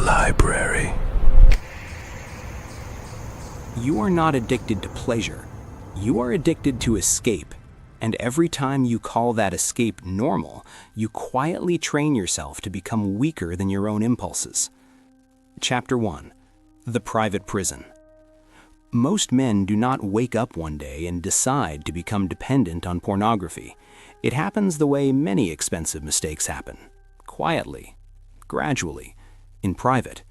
library. You are not addicted to pleasure. You are addicted to escape. And every time you call that escape normal, you quietly train yourself to become weaker than your own impulses. Chapter 1. The Private Prison. Most men do not wake up one day and decide to become dependent on pornography. It happens the way many expensive mistakes happen. Quietly, gradually, in private.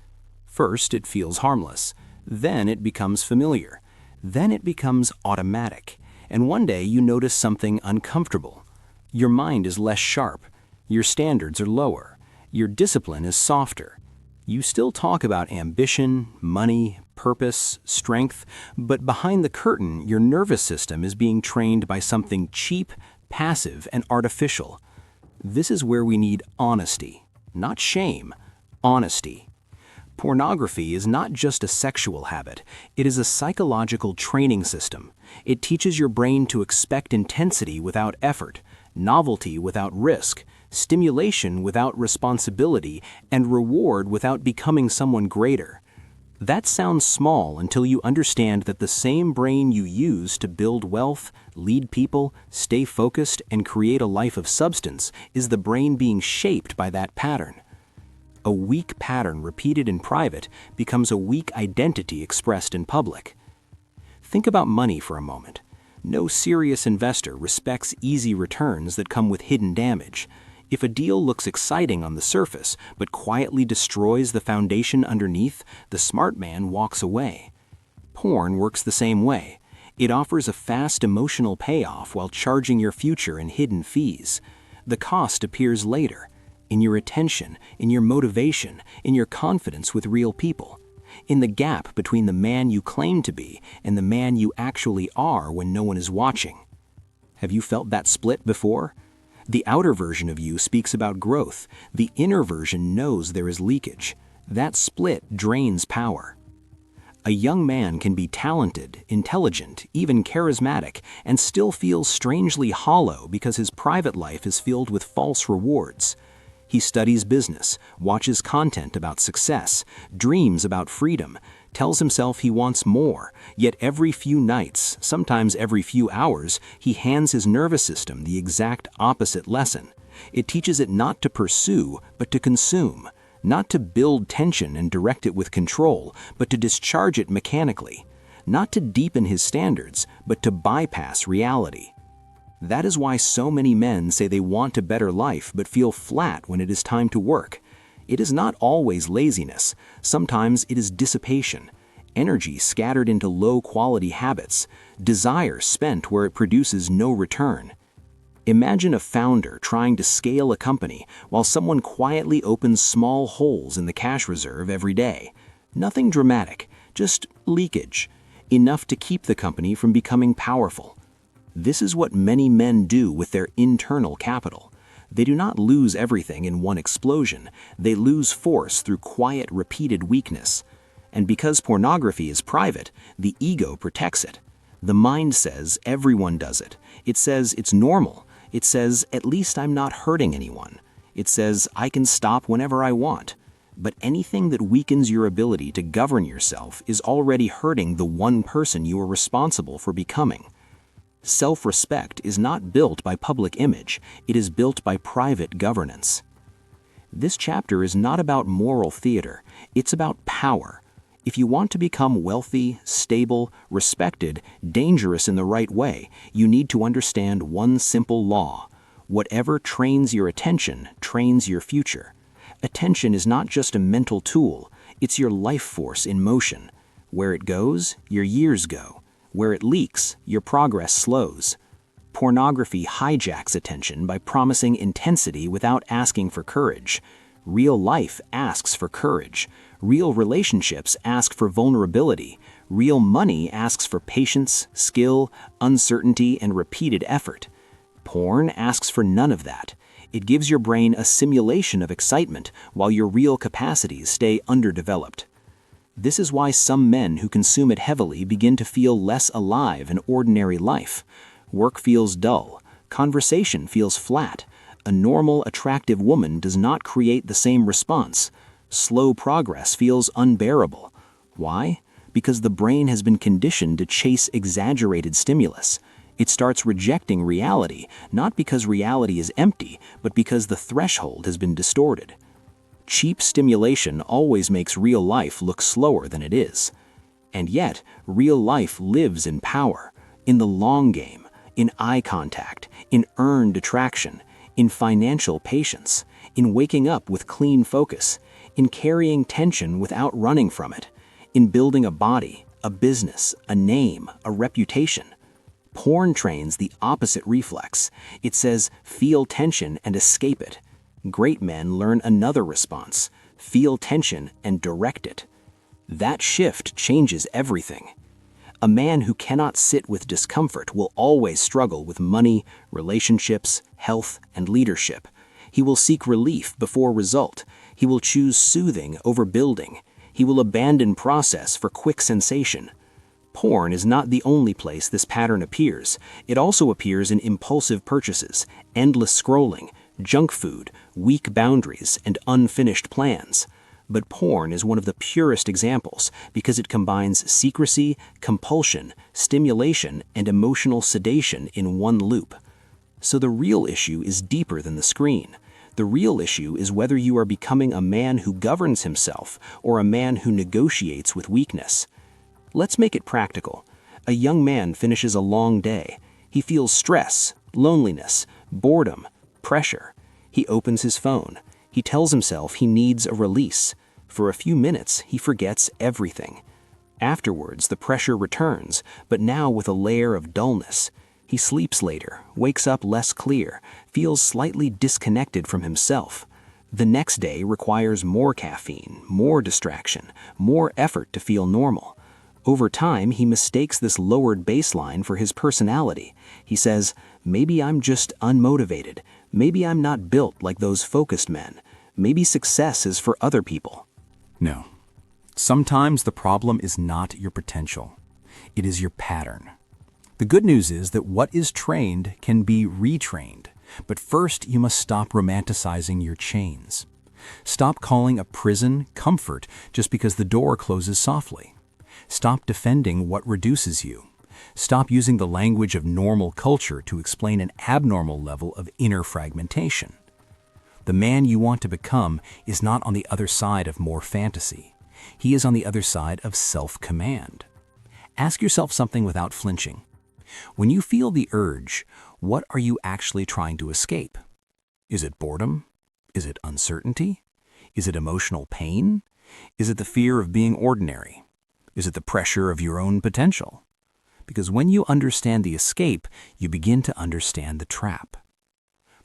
First, it feels harmless. Then it becomes familiar. Then it becomes automatic. And one day you notice something uncomfortable. Your mind is less sharp. Your standards are lower. Your discipline is softer. You still talk about ambition, money, purpose, strength, but behind the curtain, your nervous system is being trained by something cheap, passive, and artificial. This is where we need honesty, not shame, honesty. Pornography is not just a sexual habit, it is a psychological training system. It teaches your brain to expect intensity without effort, novelty without risk, stimulation without responsibility, and reward without becoming someone greater. That sounds small until you understand that the same brain you use to build wealth, lead people, stay focused, and create a life of substance is the brain being shaped by that pattern. A weak pattern repeated in private becomes a weak identity expressed in public. Think about money for a moment. No serious investor respects easy returns that come with hidden damage. If a deal looks exciting on the surface but quietly destroys the foundation underneath, the smart man walks away. Porn works the same way. It offers a fast emotional payoff while charging your future in hidden fees. The cost appears later. In your attention, in your motivation, in your confidence with real people, in the gap between the man you claim to be and the man you actually are when no one is watching. Have you felt that split before? The outer version of you speaks about growth. The inner version knows there is leakage. That split drains power. A young man can be talented, intelligent, even charismatic, and still feel strangely hollow because his private life is filled with false rewards. He studies business, watches content about success, dreams about freedom, tells himself he wants more, yet every few nights, sometimes every few hours, he hands his nervous system the exact opposite lesson. It teaches it not to pursue, but to consume, not to build tension and direct it with control, but to discharge it mechanically, not to deepen his standards, but to bypass reality. That is why so many men say they want a better life but feel flat when it is time to work. It is not always laziness. Sometimes it is dissipation, energy scattered into low-quality habits, desire spent where it produces no return. Imagine a founder trying to scale a company while someone quietly opens small holes in the cash reserve every day. Nothing dramatic, just leakage, enough to keep the company from becoming powerful. This is what many men do with their internal capital. They do not lose everything in one explosion. They lose force through quiet, repeated weakness. And because pornography is private, the ego protects it. The mind says everyone does it. It says it's normal. It says, at least I'm not hurting anyone. It says I can stop whenever I want. But anything that weakens your ability to govern yourself is already hurting the one person you are responsible for becoming. Self-respect is not built by public image, it is built by private governance. This chapter is not about moral theater, it's about power. If you want to become wealthy, stable, respected, dangerous in the right way, you need to understand one simple law. Whatever trains your attention trains your future. Attention is not just a mental tool, it's your life force in motion. Where it goes, your years go. Where it leaks, your progress slows. Pornography hijacks attention by promising intensity without asking for courage. Real life asks for courage. Real relationships ask for vulnerability. Real money asks for patience, skill, uncertainty, and repeated effort. Porn asks for none of that. It gives your brain a simulation of excitement while your real capacities stay underdeveloped. This is why some men who consume it heavily begin to feel less alive in ordinary life. Work feels dull. Conversation feels flat. A normal, attractive woman does not create the same response. Slow progress feels unbearable. Why? Because the brain has been conditioned to chase exaggerated stimulus. It starts rejecting reality, not because reality is empty, but because the threshold has been distorted. Cheap stimulation always makes real life look slower than it is. And yet, real life lives in power, in the long game, in eye contact, in earned attraction, in financial patience, in waking up with clean focus, in carrying tension without running from it, in building a body, a business, a name, a reputation. Porn trains the opposite reflex. It says, feel tension and escape it. Great men learn another response, feel tension and direct it. That shift changes everything. A man who cannot sit with discomfort will always struggle with money, relationships, health, and leadership. He will seek relief before result. He will choose soothing over building. He will abandon process for quick sensation. Porn is not the only place this pattern appears. It also appears in impulsive purchases, endless scrolling, junk food, weak boundaries, and unfinished plans. But porn is one of the purest examples because it combines secrecy, compulsion, stimulation, and emotional sedation in one loop. So the real issue is deeper than the screen. The real issue is whether you are becoming a man who governs himself or a man who negotiates with weakness. Let's make it practical. A young man finishes a long day. He feels stress, loneliness, boredom, pressure. He opens his phone. He tells himself he needs a release. For a few minutes, he forgets everything. Afterwards, the pressure returns, but now with a layer of dullness. He sleeps later, wakes up less clear, feels slightly disconnected from himself. The next day requires more caffeine, more distraction, more effort to feel normal. Over time, he mistakes this lowered baseline for his personality. He says, maybe I'm just unmotivated. Maybe I'm not built like those focused men. Maybe success is for other people. No. Sometimes the problem is not your potential. It is your pattern. The good news is that what is trained can be retrained. But first, you must stop romanticizing your chains. Stop calling a prison comfort just because the door closes softly. Stop defending what reduces you. Stop using the language of normal culture to explain an abnormal level of inner fragmentation. The man you want to become is not on the other side of more fantasy. He is on the other side of self-command. Ask yourself something without flinching. When you feel the urge, what are you actually trying to escape? Is it boredom? Is it uncertainty? Is it emotional pain? Is it the fear of being ordinary? Is it the pressure of your own potential? Because when you understand the escape, you begin to understand the trap.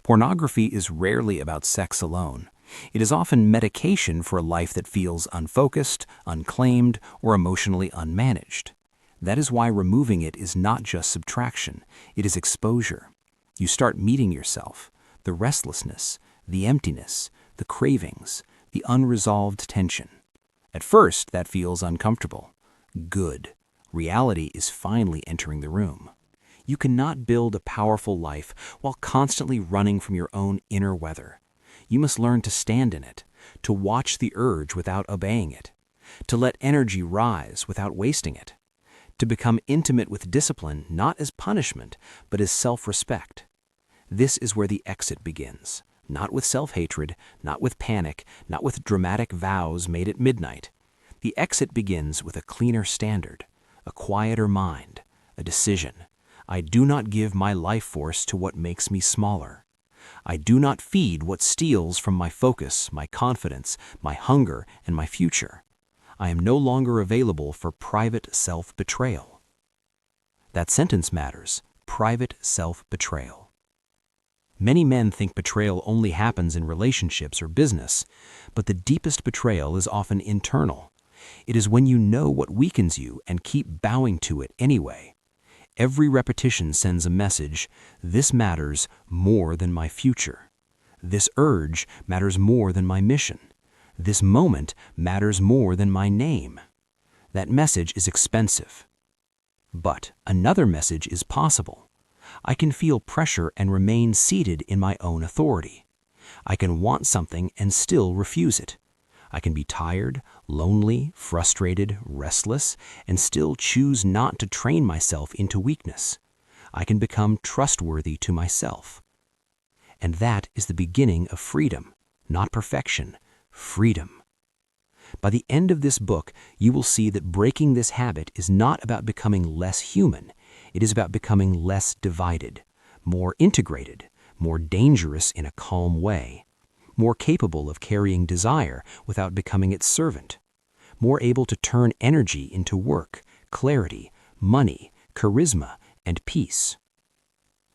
Pornography is rarely about sex alone. It is often medication for a life that feels unfocused, unclaimed, or emotionally unmanaged. That is why removing it is not just subtraction, it is exposure. You start meeting yourself, the restlessness, the emptiness, the cravings, the unresolved tension. At first, that feels uncomfortable. Good. Reality is finally entering the room. You cannot build a powerful life while constantly running from your own inner weather. You must learn to stand in it, to watch the urge without obeying it, to let energy rise without wasting it, to become intimate with discipline not as punishment, but as self-respect. This is where the exit begins, not with self-hatred, not with panic, not with dramatic vows made at midnight. The exit begins with a cleaner standard, a quieter mind, a decision. I do not give my life force to what makes me smaller. I do not feed what steals from my focus, my confidence, my hunger, and my future. I am no longer available for private self-betrayal. That sentence matters, private self-betrayal. Many men think betrayal only happens in relationships or business, but the deepest betrayal is often internal. It is when you know what weakens you and keep bowing to it anyway. Every repetition sends a message, this matters more than my future. This urge matters more than my mission. This moment matters more than my name. That message is expensive. But another message is possible. I can feel pressure and remain seated in my own authority. I can want something and still refuse it. I can be tired, lonely, frustrated, restless, and still choose not to train myself into weakness. I can become trustworthy to myself. And that is the beginning of freedom, not perfection, freedom. By the end of this book, you will see that breaking this habit is not about becoming less human. It is about becoming less divided, more integrated, more dangerous in a calm way, more capable of carrying desire without becoming its servant, more able to turn energy into work, clarity, money, charisma, and peace.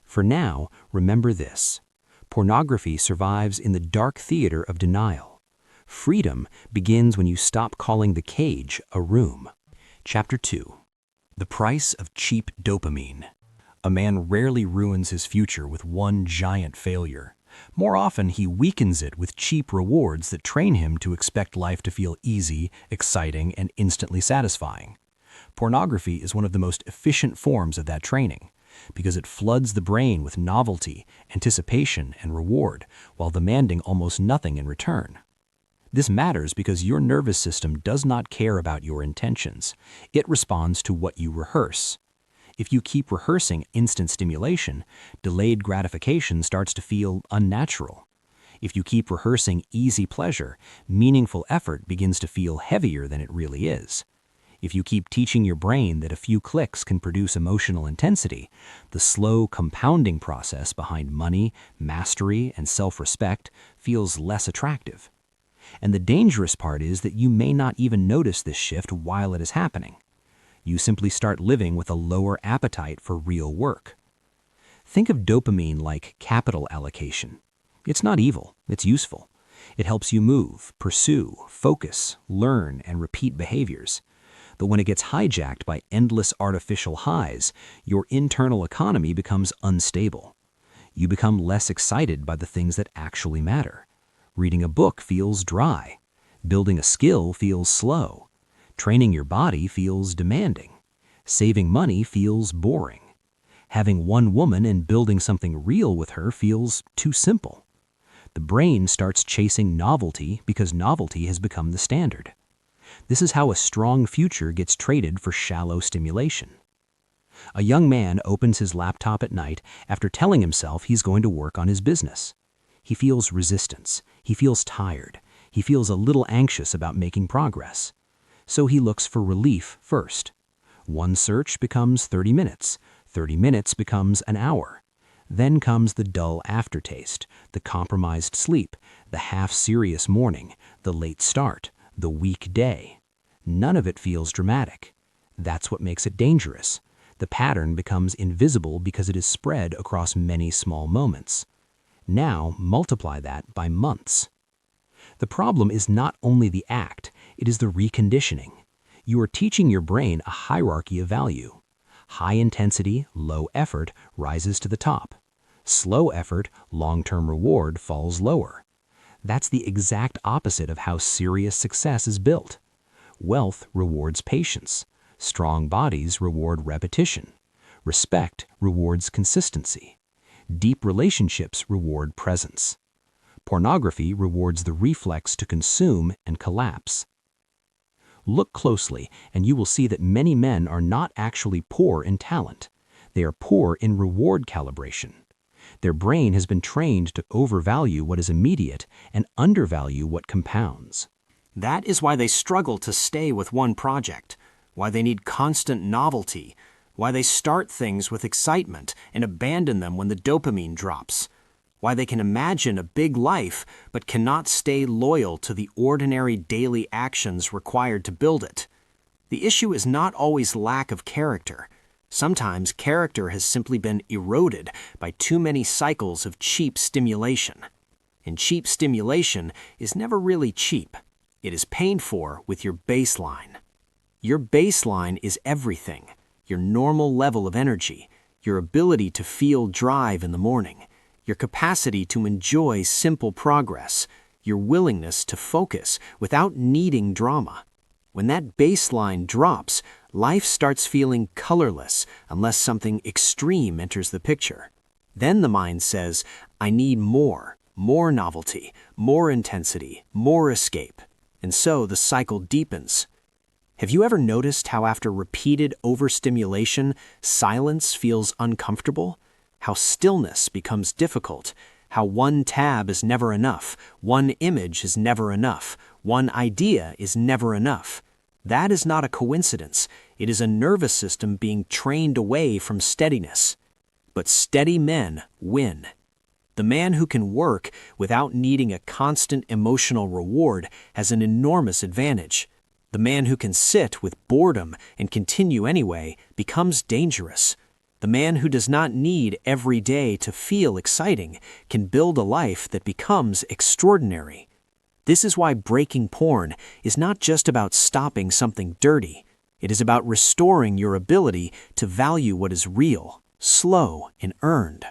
For now, remember this. Pornography survives in the dark theater of denial. Freedom begins when you stop calling the cage a room. Chapter 2. The Price of Cheap Dopamine. A man rarely ruins his future with one giant failure. More often, he weakens it with cheap rewards that train him to expect life to feel easy, exciting, and instantly satisfying. Pornography is one of the most efficient forms of that training, because it floods the brain with novelty, anticipation, and reward, while demanding almost nothing in return. This matters because your nervous system does not care about your intentions. It responds to what you rehearse. If you keep rehearsing instant stimulation, delayed gratification starts to feel unnatural. If you keep rehearsing easy pleasure, meaningful effort begins to feel heavier than it really is. If you keep teaching your brain that a few clicks can produce emotional intensity, the slow compounding process behind money, mastery, and self-respect feels less attractive. And the dangerous part is that you may not even notice this shift while it is happening. You simply start living with a lower appetite for real work. Think of dopamine like capital allocation. It's not evil, it's useful. It helps you move, pursue, focus, learn, and repeat behaviors. But when it gets hijacked by endless artificial highs, your internal economy becomes unstable. You become less excited by the things that actually matter. Reading a book feels dry. Building a skill feels slow. Training your body feels demanding. Saving money feels boring. Having one woman and building something real with her feels too simple. The brain starts chasing novelty because novelty has become the standard. This is how a strong future gets traded for shallow stimulation. A young man opens his laptop at night after telling himself he's going to work on his business. He feels resistance. He feels tired. He feels a little anxious about making progress. So he looks for relief first. One search becomes 30 minutes. 30 minutes becomes an hour. Then comes the dull aftertaste, the compromised sleep, the half-serious morning, the late start, the weak day. None of it feels dramatic. That's what makes it dangerous. The pattern becomes invisible because it is spread across many small moments. Now multiply that by months. The problem is not only the act, it is the reconditioning. You are teaching your brain a hierarchy of value. High intensity, low effort rises to the top. Slow effort, long-term reward falls lower. That's the exact opposite of how serious success is built. Wealth rewards patience. Strong bodies reward repetition. Respect rewards consistency. Deep relationships reward presence. Pornography rewards the reflex to consume and collapse. Look closely, and you will see that many men are not actually poor in talent. They are poor in reward calibration. Their brain has been trained to overvalue what is immediate and undervalue what compounds. That is why they struggle to stay with one project, why they need constant novelty, why they start things with excitement and abandon them when the dopamine drops, why they can imagine a big life but cannot stay loyal to the ordinary daily actions required to build it. The issue is not always lack of character. Sometimes character has simply been eroded by too many cycles of cheap stimulation. And cheap stimulation is never really cheap. It is paid for with your baseline. Your baseline is everything. Your normal level of energy, your ability to feel drive in the morning, your capacity to enjoy simple progress, your willingness to focus without needing drama. When that baseline drops, life starts feeling colorless unless something extreme enters the picture. Then the mind says, I need more novelty, more intensity, more escape. and so the cycle deepens. Have you ever noticed how after repeated overstimulation, silence feels uncomfortable? How stillness becomes difficult? How one tab is never enough, one image is never enough, one idea is never enough? That is not a coincidence. It is a nervous system being trained away from steadiness. But steady men win. The man who can work without needing a constant emotional reward has an enormous advantage. The man who can sit with boredom and continue anyway becomes dangerous. The man who does not need every day to feel exciting can build a life that becomes extraordinary. This is why breaking porn is not just about stopping something dirty. It is about restoring your ability to value what is real, slow, and earned.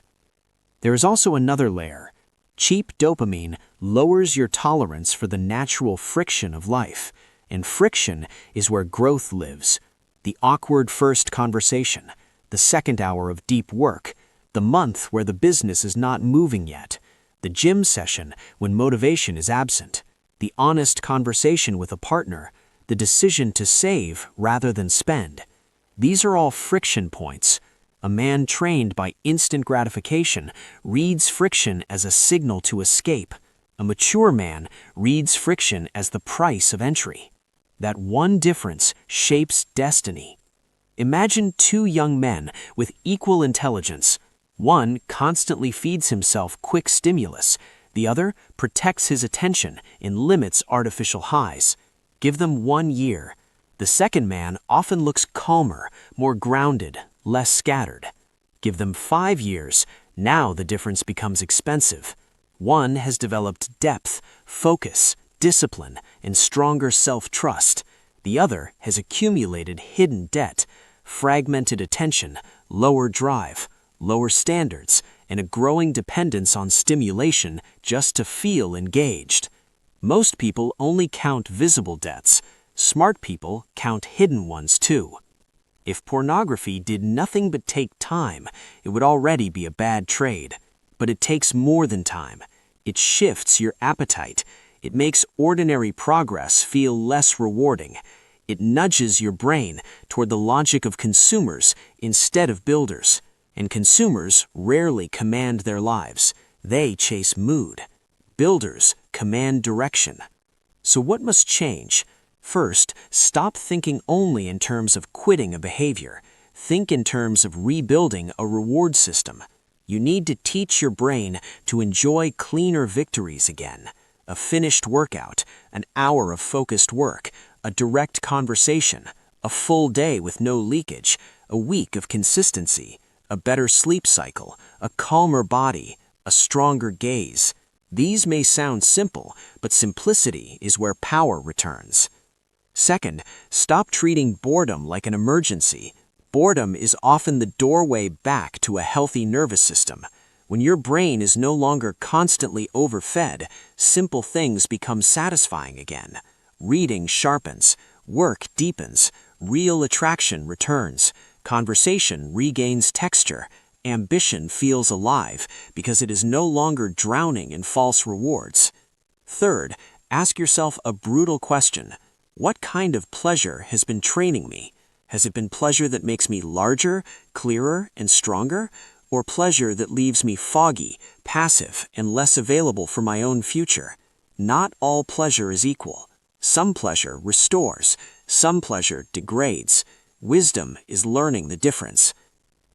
There is also another layer. Cheap dopamine lowers your tolerance for the natural friction of life. And friction is where growth lives. The awkward first conversation, the second hour of deep work, the month where the business is not moving yet, the gym session when motivation is absent, the honest conversation with a partner, the decision to save rather than spend. These are all friction points. A man trained by instant gratification reads friction as a signal to escape. A mature man reads friction as the price of entry. That one difference shapes destiny. Imagine two young men with equal intelligence. One constantly feeds himself quick stimulus. The other protects his attention and limits artificial highs. Give them 1 year. The second man often looks calmer, more grounded, less scattered. Give them 5 years. Now the difference becomes expensive. One has developed depth, focus, discipline, and stronger self-trust. The other has accumulated hidden debt, fragmented attention, lower drive, lower standards, and a growing dependence on stimulation just to feel engaged. Most people only count visible debts. Smart people count hidden ones too. If pornography did nothing but take time, it would already be a bad trade. But it takes more than time. It shifts your appetite. It makes ordinary progress feel less rewarding. It nudges your brain toward the logic of consumers instead of builders. And consumers rarely command their lives. They chase mood. Builders command direction. So what must change? First, stop thinking only in terms of quitting a behavior. Think in terms of rebuilding a reward system. You need to teach your brain to enjoy cleaner victories again. A finished workout, an hour of focused work, a direct conversation, a full day with no leakage, a week of consistency, a better sleep cycle, a calmer body, a stronger gaze. These may sound simple, but simplicity is where power returns. Second, stop treating boredom like an emergency. Boredom is often the doorway back to a healthy nervous system. When your brain is no longer constantly overfed, simple things become satisfying again. Reading sharpens, work deepens, real attraction returns, conversation regains texture, ambition feels alive because it is no longer drowning in false rewards. Third, ask yourself a brutal question. What kind of pleasure has been training me? Has it been pleasure that makes me larger, clearer, and stronger? Or pleasure that leaves me foggy, passive, and less available for my own future? Not all pleasure is equal. Some pleasure restores, some pleasure degrades. Wisdom is learning the difference.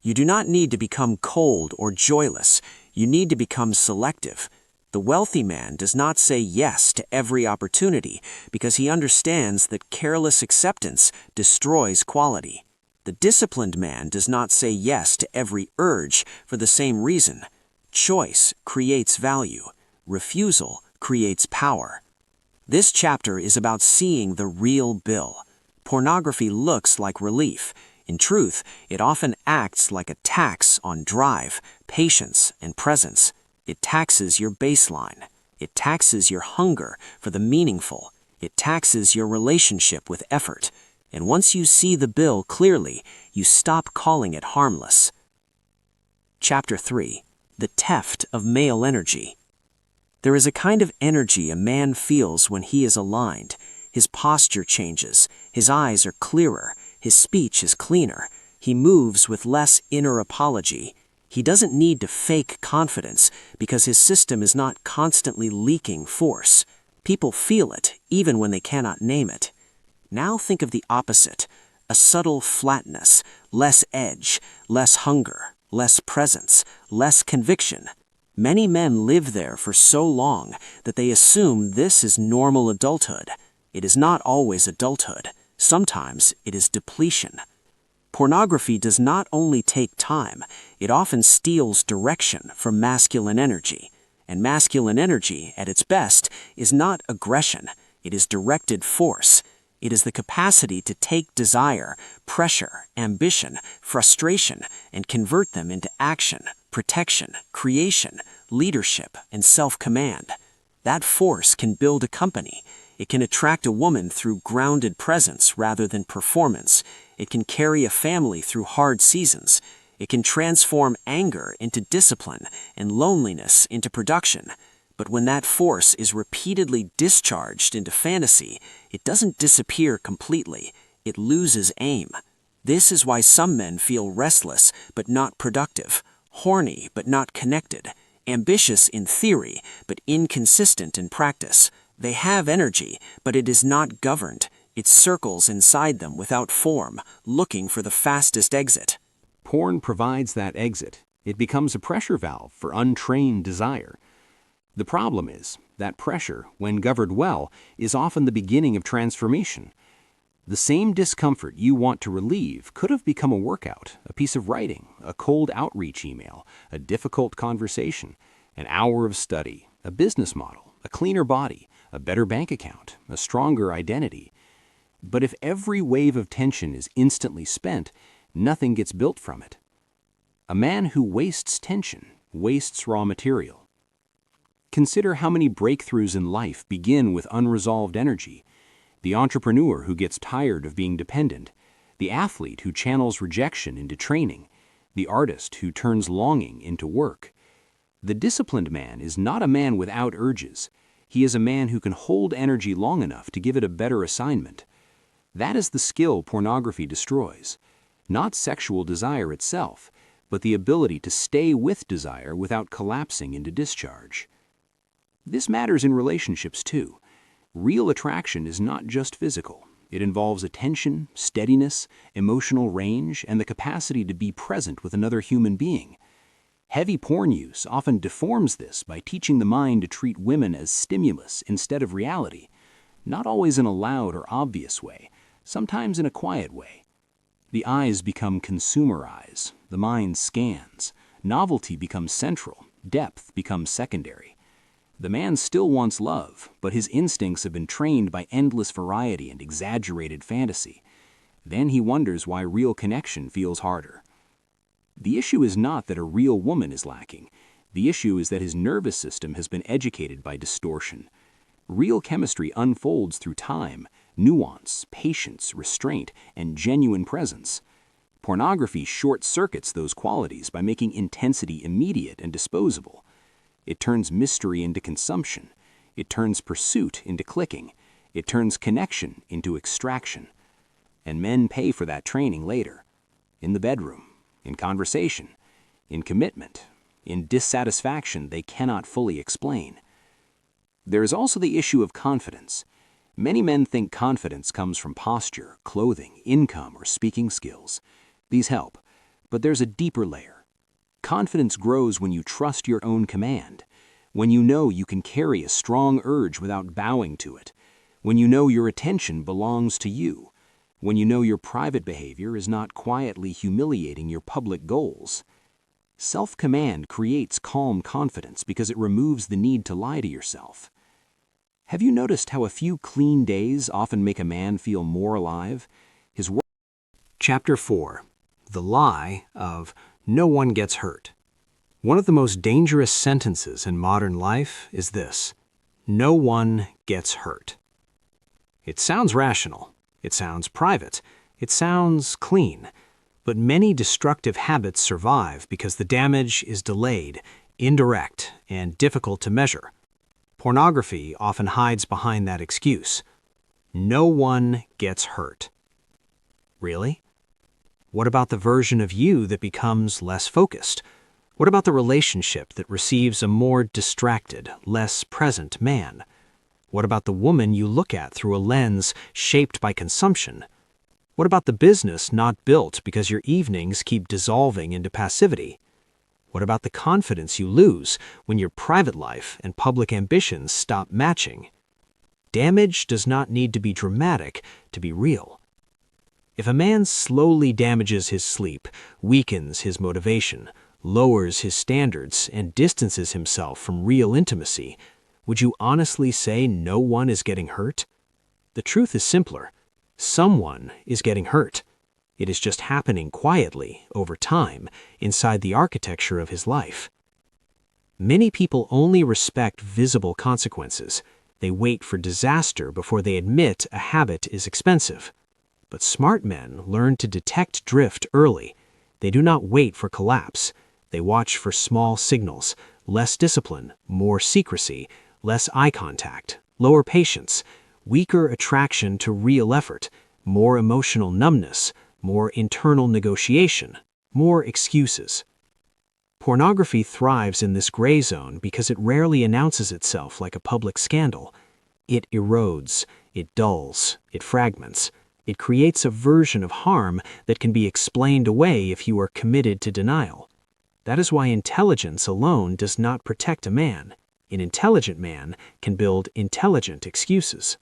You do not need to become cold or joyless. You need to become selective. The wealthy man does not say yes to every opportunity because he understands that careless acceptance destroys quality. The disciplined man does not say yes to every urge for the same reason. Choice creates value. Refusal creates power. This chapter is about seeing the real bill. Pornography looks like relief. In truth, it often acts like a tax on drive, patience, and presence. It taxes your baseline. It taxes your hunger for the meaningful. It taxes your relationship with effort. And once you see the bill clearly, you stop calling it harmless. Chapter 3. The Theft of Male Energy. There is a kind of energy a man feels when he is aligned. His posture changes, his eyes are clearer, his speech is cleaner, he moves with less inner apology. He doesn't need to fake confidence because his system is not constantly leaking force. People feel it, even when they cannot name it. Now think of the opposite, a subtle flatness, less edge, less hunger, less presence, less conviction. Many men live there for so long that they assume this is normal adulthood. It is not always adulthood. Sometimes it is depletion. Pornography does not only take time, it often steals direction from masculine energy. And masculine energy, at its best, is not aggression, it is directed force. It is the capacity to take desire, pressure, ambition, frustration, and convert them into action, protection, creation, leadership, and self-command. That force can build a company. It can attract a woman through grounded presence rather than performance. It can carry a family through hard seasons. It can transform anger into discipline and loneliness into production. But when that force is repeatedly discharged into fantasy, it doesn't disappear completely. It loses aim. This is why some men feel restless but not productive, horny but not connected, ambitious in theory but inconsistent in practice. They have energy, but it is not governed. It circles inside them without form, looking for the fastest exit. Porn provides that exit. It becomes a pressure valve for untrained desire. The problem is that pressure, when governed well, is often the beginning of transformation. The same discomfort you want to relieve could have become a workout, a piece of writing, a cold outreach email, a difficult conversation, an hour of study, a business model, a cleaner body, a better bank account, a stronger identity. But if every wave of tension is instantly spent, nothing gets built from it. A man who wastes tension wastes raw material. Consider how many breakthroughs in life begin with unresolved energy. The entrepreneur who gets tired of being dependent, the athlete who channels rejection into training, the artist who turns longing into work. The disciplined man is not a man without urges. He is a man who can hold energy long enough to give it a better assignment. That is the skill pornography destroys. Not sexual desire itself, but the ability to stay with desire without collapsing into discharge. This matters in relationships too. Real attraction is not just physical. It involves attention, steadiness, emotional range, and the capacity to be present with another human being. Heavy porn use often deforms this by teaching the mind to treat women as stimulus instead of reality, not always in a loud or obvious way, sometimes in a quiet way. The eyes become consumer eyes, the mind scans, novelty becomes central, depth becomes secondary. The man still wants love, but his instincts have been trained by endless variety and exaggerated fantasy. Then he wonders why real connection feels harder. The issue is not that a real woman is lacking. The issue is that his nervous system has been educated by distortion. Real chemistry unfolds through time, nuance, patience, restraint, and genuine presence. Pornography short-circuits those qualities by making intensity immediate and disposable. It turns mystery into consumption. It turns pursuit into clicking. It turns connection into extraction. And men pay for that training later. In the bedroom, in conversation, in commitment, in dissatisfaction they cannot fully explain. There is also the issue of confidence. Many men think confidence comes from posture, clothing, income, or speaking skills. These help, but there's a deeper layer. Confidence grows when you trust your own command, when you know you can carry a strong urge without bowing to it, when you know your attention belongs to you, when you know your private behavior is not quietly humiliating your public goals. Self-command creates calm confidence because it removes the need to lie to yourself. Have you noticed how a few clean days often make a man feel more alive? Chapter 4. The Lie of No One Gets Hurt. One of the most dangerous sentences in modern life is this: no one gets hurt. It sounds rational. It sounds private. It sounds clean. But many destructive habits survive because the damage is delayed, indirect, and difficult to measure. Pornography often hides behind that excuse. No one gets hurt. Really? What about the version of you that becomes less focused? What about the relationship that receives a more distracted, less present man? What about the woman you look at through a lens shaped by consumption? What about the business not built because your evenings keep dissolving into passivity? What about the confidence you lose when your private life and public ambitions stop matching? Damage does not need to be dramatic to be real. If a man slowly damages his sleep, weakens his motivation, lowers his standards, and distances himself from real intimacy, would you honestly say no one is getting hurt? The truth is simpler. Someone is getting hurt. It is just happening quietly, over time, inside the architecture of his life. Many people only respect visible consequences. They wait for disaster before they admit a habit is expensive. But smart men learn to detect drift early. They do not wait for collapse. They watch for small signals, less discipline, more secrecy, less eye contact, lower patience, weaker attraction to real effort, more emotional numbness, more internal negotiation, more excuses. Pornography thrives in this gray zone because it rarely announces itself like a public scandal. It erodes, it dulls, it fragments. It creates a version of harm that can be explained away if you are committed to denial. That is why intelligence alone does not protect a man. An intelligent man can build intelligent excuses.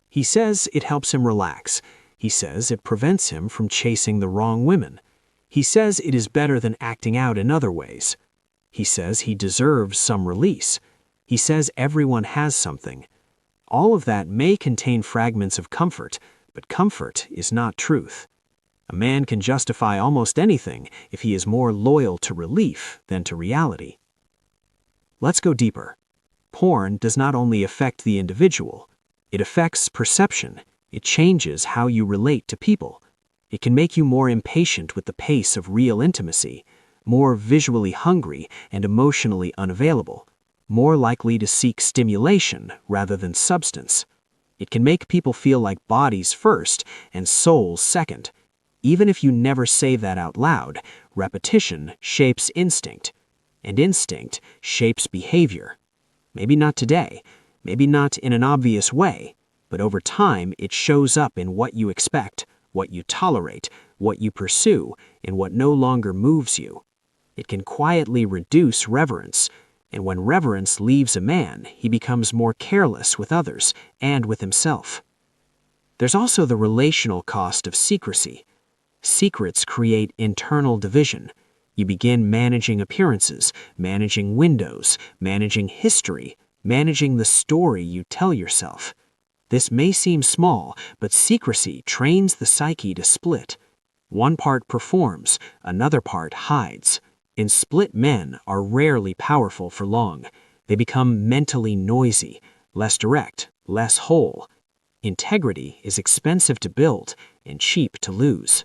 He says it helps him relax. He says it prevents him from chasing the wrong women. He says it is better than acting out in other ways. He says he deserves some release. He says everyone has something. All of that may contain fragments of comfort, but comfort is not truth. A man can justify almost anything if he is more loyal to relief than to reality. Let's go deeper. Porn does not only affect the individual, it affects perception. It changes how you relate to people. It can make you more impatient with the pace of real intimacy, more visually hungry and emotionally unavailable, more likely to seek stimulation rather than substance. It can make people feel like bodies first and souls second. Even if you never say that out loud, repetition shapes instinct, and instinct shapes behavior. Maybe not today, maybe not in an obvious way, but over time it shows up in what you expect, what you tolerate, what you pursue, and what no longer moves you. It can quietly reduce reverence, and when reverence leaves a man, he becomes more careless with others and with himself. There's also the relational cost of secrecy. Secrets create internal division. You begin managing appearances, managing windows, managing history, managing the story you tell yourself. This may seem small, but secrecy trains the psyche to split. One part performs, another part hides. And split men are rarely powerful for long. They become mentally noisy, less direct, less whole. Integrity is expensive to build and cheap to lose.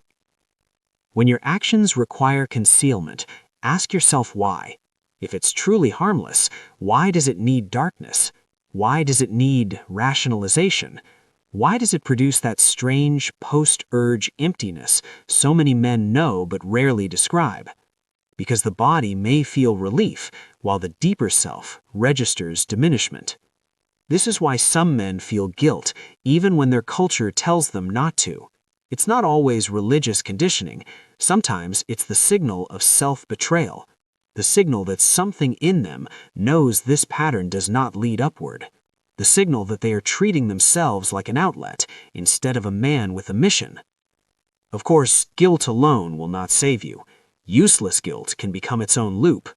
When your actions require concealment, ask yourself why. If it's truly harmless, why does it need darkness? Why does it need rationalization? Why does it produce that strange post-urge emptiness so many men know but rarely describe? Because the body may feel relief, while the deeper self registers diminishment. This is why some men feel guilt, even when their culture tells them not to. It's not always religious conditioning. Sometimes it's the signal of self-betrayal, the signal that something in them knows this pattern does not lead upward, the signal that they are treating themselves like an outlet instead of a man with a mission. Of course, guilt alone will not save you. Useless guilt can become its own loop,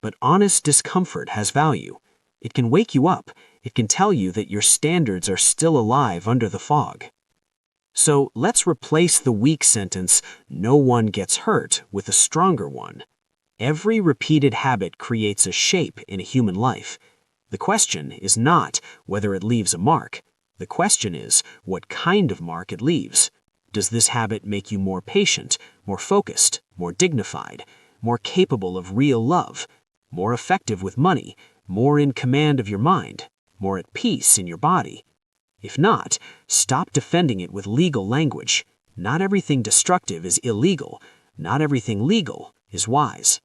but honest discomfort has value. It can wake you up. It can tell you that your standards are still alive under the fog. So let's replace the weak sentence, "no one gets hurt," with a stronger one. Every repeated habit creates a shape in a human life. The question is not whether it leaves a mark. The question is what kind of mark it leaves. Does this habit make you more patient, more focused, more dignified, more capable of real love, more effective with money, more in command of your mind, more at peace in your body? If not, stop defending it with legal language. Not everything destructive is illegal. Not everything legal is wise.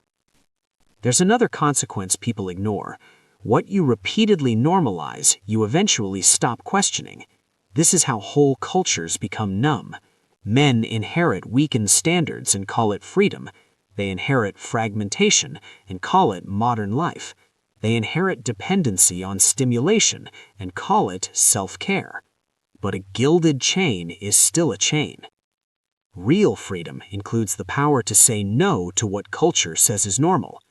There's another consequence people ignore. What you repeatedly normalize, you eventually stop questioning. This is how whole cultures become numb. Men inherit weakened standards and call it freedom. They inherit fragmentation and call it modern life. They inherit dependency on stimulation and call it self-care. But a gilded chain is still a chain. Real freedom includes the power to say no to what culture says is normal.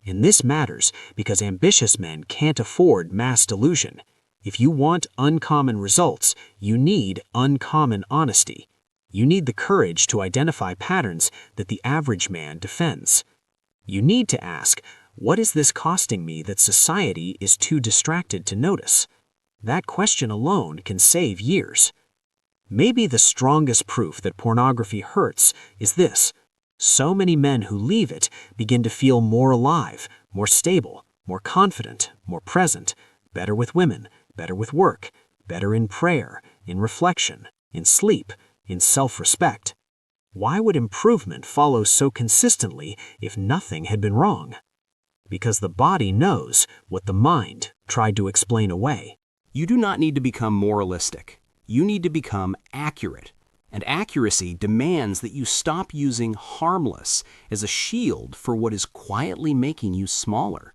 And this matters because ambitious men can't afford mass delusion. If you want uncommon results, you need uncommon honesty. You need the courage to identify patterns that the average man defends. You need to ask, what is this costing me that society is too distracted to notice? That question alone can save years. Maybe the strongest proof that pornography hurts is this. So many men who leave it begin to feel more alive, more stable, more confident, more present, better with women, better with work, better in prayer, in reflection, in sleep, in self-respect. Why would improvement follow so consistently if nothing had been wrong? Because the body knows what the mind tried to explain away. You do not need to become moralistic. You need to become accurate. And accuracy demands that you stop using harmless as a shield for what is quietly making you smaller.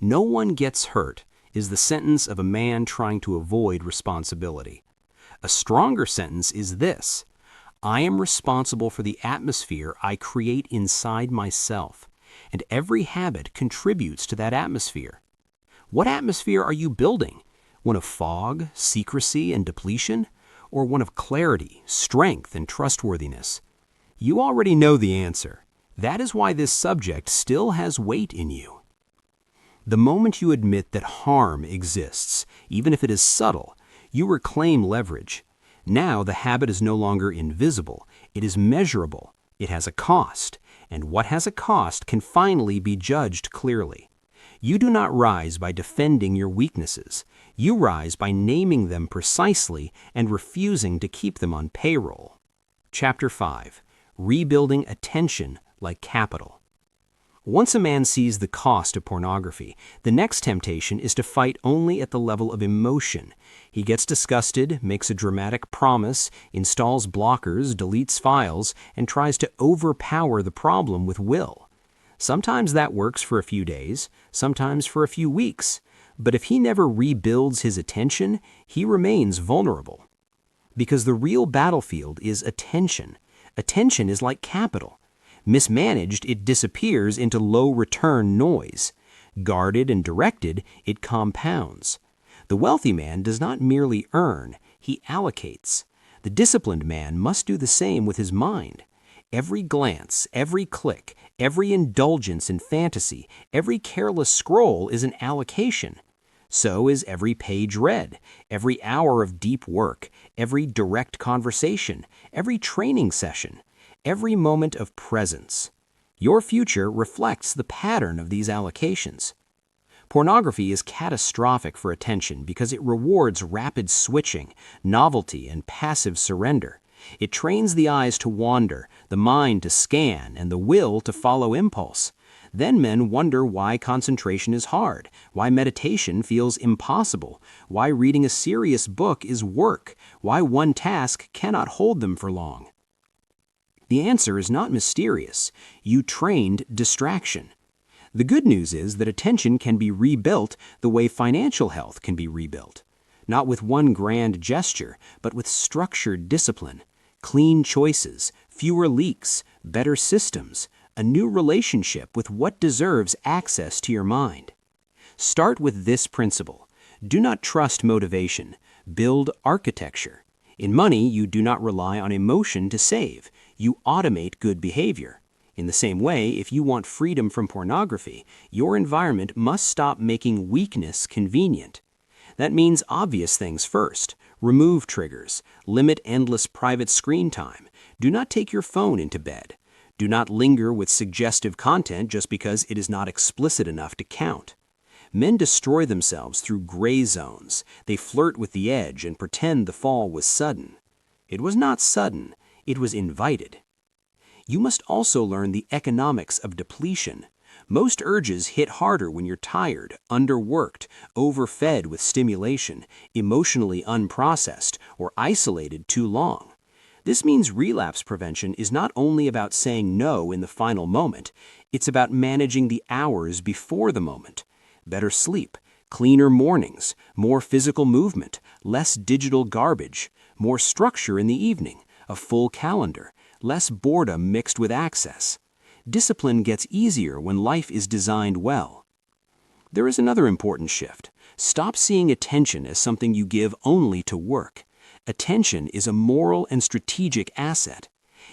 No one gets hurt is the sentence of a man trying to avoid responsibility. A stronger sentence is this: I am responsible for the atmosphere I create inside myself, and every habit contributes to that atmosphere. What atmosphere are you building? One of fog, secrecy, and depletion? Or one of clarity, strength, and trustworthiness? You already know the answer. That is why this subject still has weight in you. The moment you admit that harm exists, even if it is subtle, you reclaim leverage. Now the habit is no longer invisible. It is measurable. It has a cost. And what has a cost can finally be judged clearly. You do not rise by defending your weaknesses. You rise by naming them precisely and refusing to keep them on payroll. Chapter 5. Rebuilding Attention Like Capital. Once a man sees the cost of pornography, the next temptation is to fight only at the level of emotion. He gets disgusted, makes a dramatic promise, installs blockers, deletes files, and tries to overpower the problem with will. Sometimes that works for a few days, sometimes for a few weeks. But if he never rebuilds his attention, he remains vulnerable. Because the real battlefield is attention. Attention is like capital. Mismanaged, it disappears into low-return noise. Guarded and directed, it compounds. The wealthy man does not merely earn, he allocates. The disciplined man must do the same with his mind. Every glance, every click, every indulgence in fantasy, every careless scroll is an allocation. So is every page read, every hour of deep work, every direct conversation, every training session, every moment of presence. Your future reflects the pattern of these allocations. Pornography is catastrophic for attention because it rewards rapid switching, novelty, and passive surrender. It trains the eyes to wander, the mind to scan, and the will to follow impulse. Then men wonder why concentration is hard, why meditation feels impossible, why reading a serious book is work, why one task cannot hold them for long. The answer is not mysterious. You trained distraction. The good news is that attention can be rebuilt the way financial health can be rebuilt. Not with one grand gesture, but with structured discipline, clean choices, fewer leaks, better systems, a new relationship with what deserves access to your mind. Start with this principle. Do not trust motivation. Build architecture. In money, you do not rely on emotion to save. You automate good behavior. In the same way, if you want freedom from pornography, your environment must stop making weakness convenient. That means obvious things first. Remove triggers. Limit endless private screen time. Do not take your phone into bed. Do not linger with suggestive content just because it is not explicit enough to count. Men destroy themselves through gray zones. They flirt with the edge and pretend the fall was sudden. It was not sudden, it was invited. You must also learn the economics of depletion. Most urges hit harder when you're tired, underworked, overfed with stimulation, emotionally unprocessed, or isolated too long. This means relapse prevention is not only about saying no in the final moment, it's about managing the hours before the moment. Better sleep, cleaner mornings, more physical movement, less digital garbage, more structure in the evening, a full calendar, less boredom mixed with access. Discipline gets easier when life is designed well. There is another important shift. Stop seeing attention as something you give only to work. Attention is a moral and strategic asset.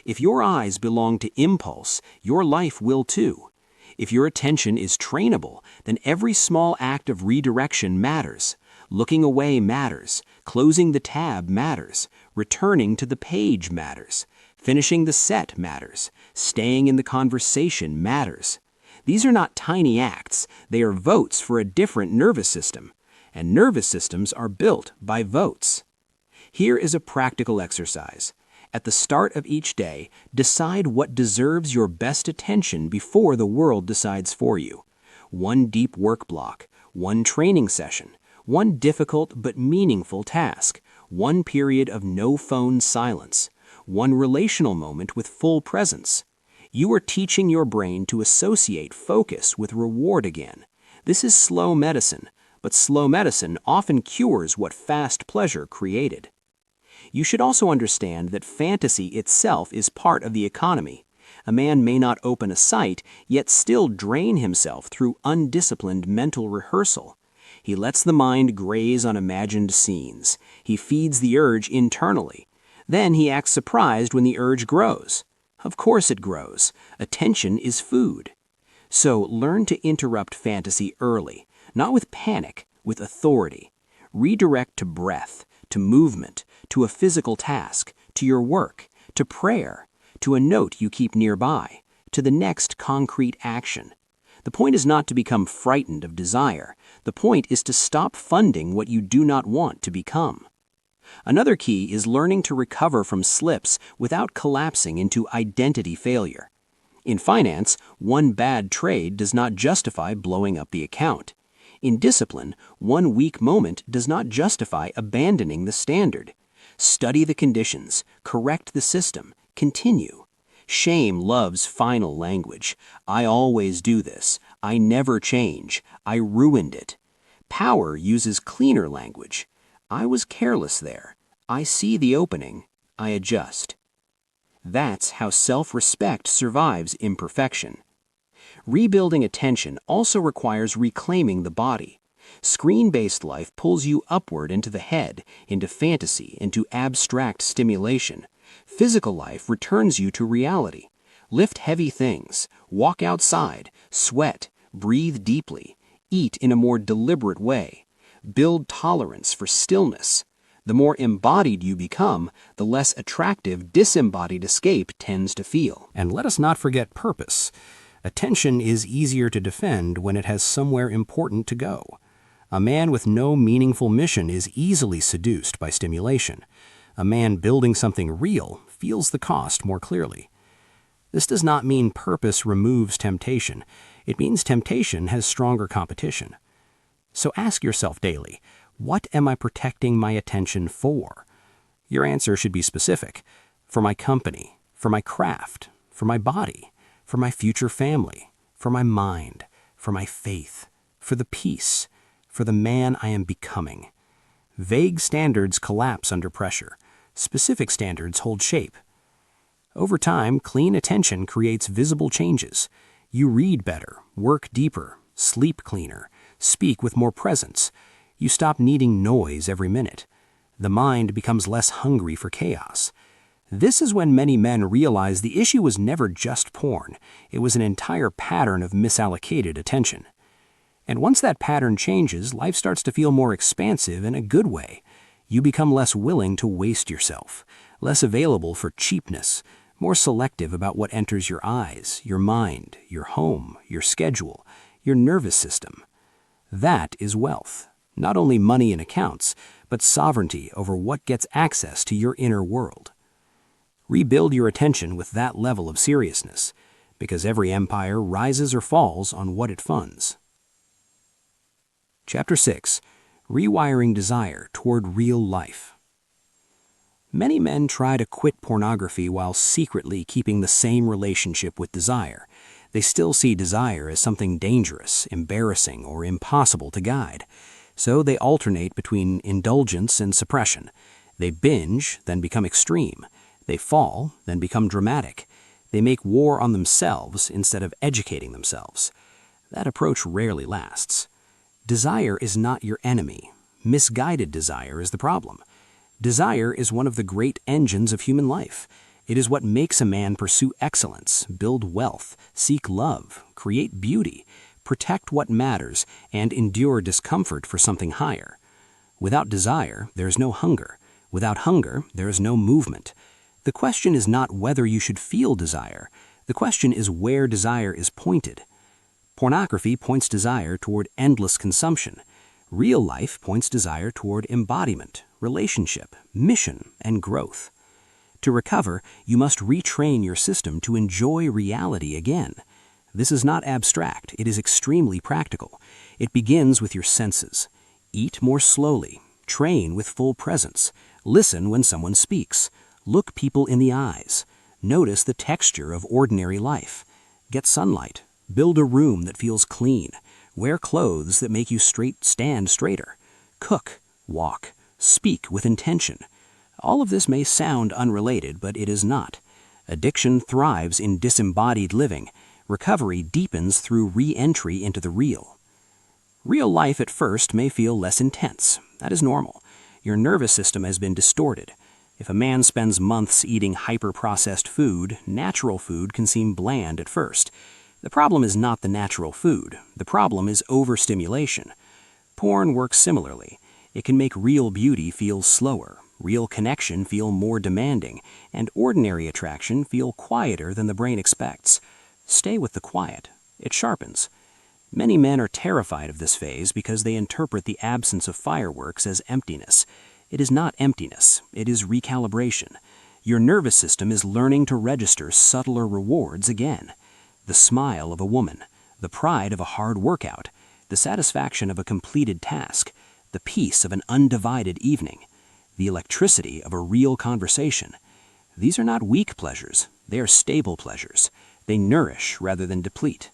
If your eyes belong to impulse, your life will too. If your attention is trainable, then every small act of redirection matters. Looking away matters. Closing the tab matters. Returning to the page matters. Finishing the set matters. Staying in the conversation matters. These are not tiny acts. They are votes for a different nervous system. And nervous systems are built by votes. Here is a practical exercise. At the start of each day, decide what deserves your best attention before the world decides for you. One deep work block, one training session, one difficult but meaningful task, one period of no-phone silence, one relational moment with full presence. You are teaching your brain to associate focus with reward again. This is slow medicine, but slow medicine often cures what fast pleasure created. You should also understand that fantasy itself is part of the economy. A man may not open a site, yet still drain himself through undisciplined mental rehearsal. He lets the mind graze on imagined scenes. He feeds the urge internally. Then he acts surprised when the urge grows. Of course it grows. Attention is food. So learn to interrupt fantasy early, not with panic, with authority. Redirect to breath, to movement, to a physical task, to your work, to prayer, to a note you keep nearby, to the next concrete action. The point is not to become frightened of desire. The point is to stop funding what you do not want to become. Another key is learning to recover from slips without collapsing into identity failure. In finance, one bad trade does not justify blowing up the account. In discipline, one weak moment does not justify abandoning the standard. Study the conditions, correct the system, continue. Shame loves final language. I always do this. I never change. I ruined it. Power uses cleaner language. I was careless there. I see the opening. I adjust. That's how self-respect survives imperfection. Rebuilding attention also requires reclaiming the body. Screen-based life pulls you upward into the head, into fantasy, into abstract stimulation. Physical life returns you to reality. Lift heavy things, walk outside, sweat, breathe deeply, eat in a more deliberate way. Build tolerance for stillness. The more embodied you become, the less attractive disembodied escape tends to feel. And let us not forget purpose. Attention is easier to defend when it has somewhere important to go. A man with no meaningful mission is easily seduced by stimulation. A man building something real feels the cost more clearly. This does not mean purpose removes temptation. It means temptation has stronger competition. So ask yourself daily, what am I protecting my attention for? Your answer should be specific. For my company, for my craft, for my body, for my future family, for my mind, for my faith, for the peace, for the man I am becoming. Vague standards collapse under pressure. Specific standards hold shape. Over time, clean attention creates visible changes. You read better, work deeper, sleep cleaner, speak with more presence. You stop needing noise every minute. The mind becomes less hungry for chaos. This is when many men realize the issue was never just porn. It was an entire pattern of misallocated attention. And once that pattern changes, life starts to feel more expansive in a good way. You become less willing to waste yourself, less available for cheapness, more selective about what enters your eyes, your mind, your home, your schedule, your nervous system. That is wealth. Not only money in accounts, but sovereignty over what gets access to your inner world. Rebuild your attention with that level of seriousness, because every empire rises or falls on what it funds. Chapter 6. Rewiring Desire Toward Real Life. Many men try to quit pornography while secretly keeping the same relationship with desire. They still see desire as something dangerous, embarrassing, or impossible to guide. So they alternate between indulgence and suppression. They binge, then become extreme. They fall, then become dramatic. They make war on themselves instead of educating themselves. That approach rarely lasts. Desire is not your enemy. Misguided desire is the problem. Desire is one of the great engines of human life. It is what makes a man pursue excellence, build wealth, seek love, create beauty, protect what matters, and endure discomfort for something higher. Without desire, there is no hunger. Without hunger, there is no movement. The question is not whether you should feel desire. The question is where desire is pointed. Pornography points desire toward endless consumption. Real life points desire toward embodiment, relationship, mission, and growth. To recover, you must retrain your system to enjoy reality again. This is not abstract, it is extremely practical. It begins with your senses. Eat more slowly, train with full presence, listen when someone speaks, look people in the eyes, notice the texture of ordinary life, get sunlight, build a room that feels clean, wear clothes that make you stand straighter, cook, walk, speak with intention. All of this may sound unrelated, but it is not. Addiction thrives in disembodied living. Recovery deepens through re-entry into the real. Real life at first may feel less intense. That is normal. Your nervous system has been distorted. If a man spends months eating hyper-processed food, natural food can seem bland at first. The problem is not the natural food. The problem is overstimulation. Porn works similarly. It can make real beauty feel slower, real connection feel more demanding, and ordinary attraction feel quieter than the brain expects. Stay with the quiet. It sharpens. Many men are terrified of this phase because they interpret the absence of fireworks as emptiness. It is not emptiness. It is recalibration. Your nervous system is learning to register subtler rewards again. The smile of a woman, the pride of a hard workout, the satisfaction of a completed task, the peace of an undivided evening, the electricity of a real conversation. These are not weak pleasures. They are stable pleasures. They nourish rather than deplete.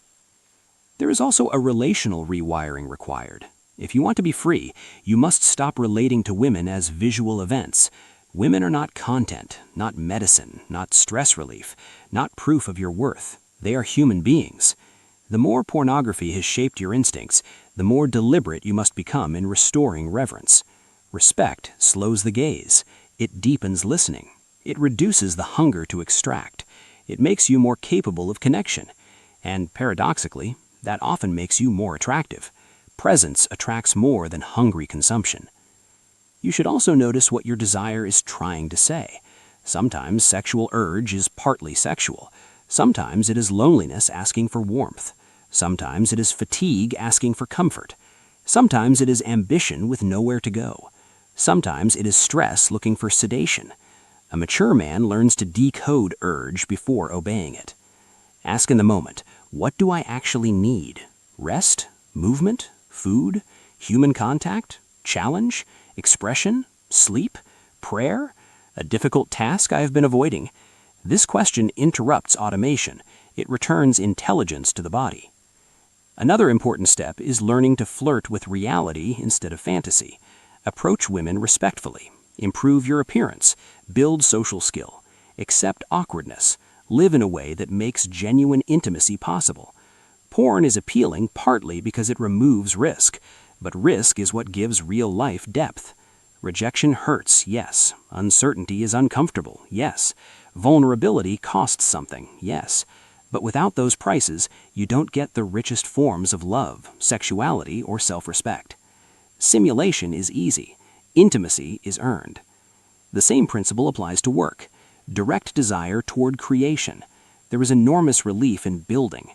There is also a relational rewiring required. If you want to be free, you must stop relating to women as visual events. Women are not content, not medicine, not stress relief, not proof of your worth. They are human beings. The more pornography has shaped your instincts, the more deliberate you must become in restoring reverence. Respect slows the gaze. It deepens listening. It reduces the hunger to extract. It makes you more capable of connection. And paradoxically, that often makes you more attractive. Presence attracts more than hungry consumption. You should also notice what your desire is trying to say. Sometimes sexual urge is partly sexual. Sometimes it is loneliness asking for warmth. Sometimes it is fatigue asking for comfort. Sometimes it is ambition with nowhere to go. Sometimes it is stress looking for sedation. A mature man learns to decode urge before obeying it. Ask in the moment, what do I actually need? Rest? Movement? Food? Human contact? Challenge? Expression? Sleep? Prayer? A difficult task I have been avoiding? This question interrupts automation. It returns intelligence to the body. Another important step is learning to flirt with reality instead of fantasy. Approach women respectfully. Improve your appearance. Build social skill. Accept awkwardness. Live in a way that makes genuine intimacy possible. Porn is appealing partly because it removes risk, but risk is what gives real life depth. Rejection hurts, yes. Uncertainty is uncomfortable, yes. Vulnerability costs something, yes. But without those prices, you don't get the richest forms of love, sexuality, or self-respect. Simulation is easy. Intimacy is earned. The same principle applies to work. Direct desire toward creation. There is enormous relief in building.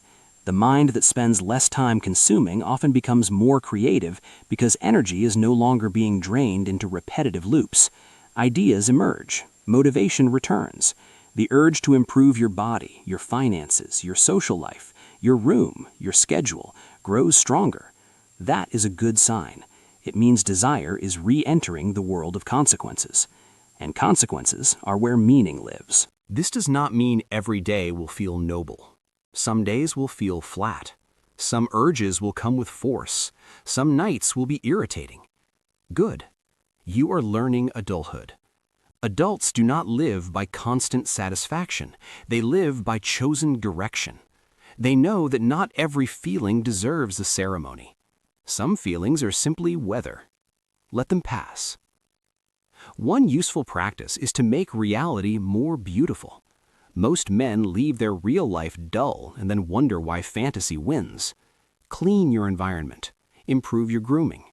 The mind that spends less time consuming often becomes more creative because energy is no longer being drained into repetitive loops. Ideas emerge, motivation returns. The urge to improve your body, your finances, your social life, your room, your schedule grows stronger. That is a good sign. It means desire is re-entering the world of consequences. And consequences are where meaning lives. This does not mean every day will feel noble. Some days will feel flat. Some urges will come with force. Some nights will be irritating. Good. You are learning adulthood. Adults do not live by constant satisfaction. They live by chosen direction. They know that not every feeling deserves a ceremony. Some feelings are simply weather. Let them pass. One useful practice is to make reality more beautiful. Most men leave their real life dull and then wonder why fantasy wins. Clean your environment. Improve your grooming.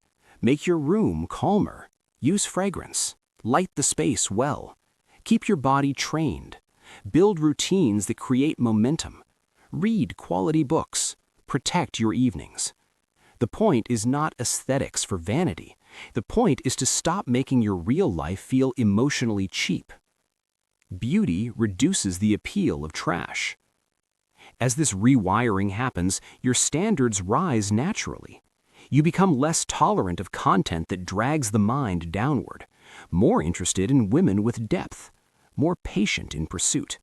Make your room calmer. Use fragrance. Light the space well. Keep your body trained. Build routines that create momentum. Read quality books. Protect your evenings. The point is not aesthetics for vanity. The point is to stop making your real life feel emotionally cheap. Beauty reduces the appeal of trash. As this rewiring happens, your standards rise naturally. You become less tolerant of content that drags the mind downward, more interested in women with depth, more patient in pursuit,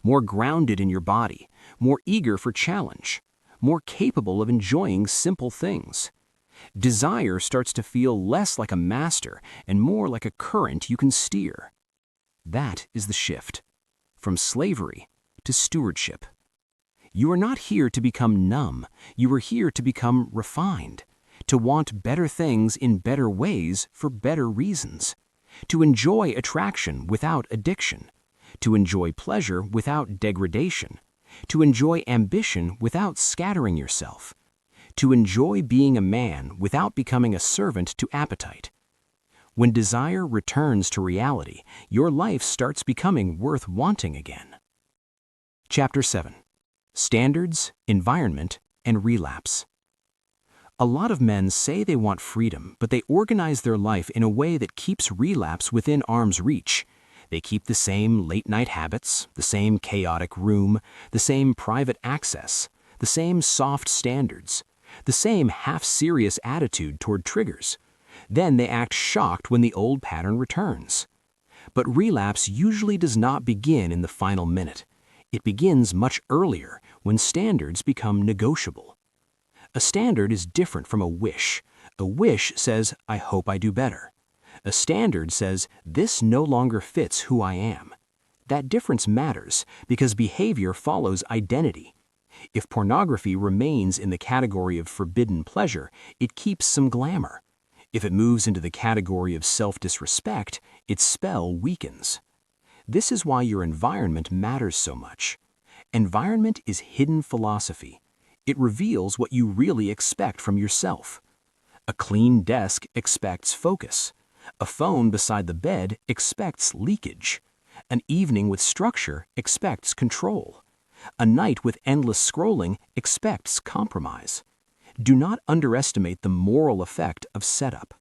more grounded in your body, more eager for challenge, more capable of enjoying simple things. Desire starts to feel less like a master and more like a current you can steer. That is the shift, from slavery to stewardship. You are not here to become numb. You are here to become refined, to want better things in better ways for better reasons, to enjoy attraction without addiction, to enjoy pleasure without degradation, to enjoy ambition without scattering yourself, to enjoy being a man without becoming a servant to appetite. When desire returns to reality, your life starts becoming worth wanting again. Chapter 7. Standards, Environment, and Relapse. A lot of men say they want freedom, but they organize their life in a way that keeps relapse within arm's reach. They keep the same late-night habits, the same chaotic room, the same private access, the same soft standards, the same half-serious attitude toward triggers. Then they act shocked when the old pattern returns. But relapse usually does not begin in the final minute. It begins much earlier, when standards become negotiable. A standard is different from a wish. A wish says, I hope I do better. A standard says, this no longer fits who I am. That difference matters because behavior follows identity. If pornography remains in the category of forbidden pleasure, it keeps some glamour. If it moves into the category of self-disrespect, its spell weakens. This is why your environment matters so much. Environment is hidden philosophy. It reveals what you really expect from yourself. A clean desk expects focus. A phone beside the bed expects leakage. An evening with structure expects control. A night with endless scrolling expects compromise. Do not underestimate the moral effect of setup.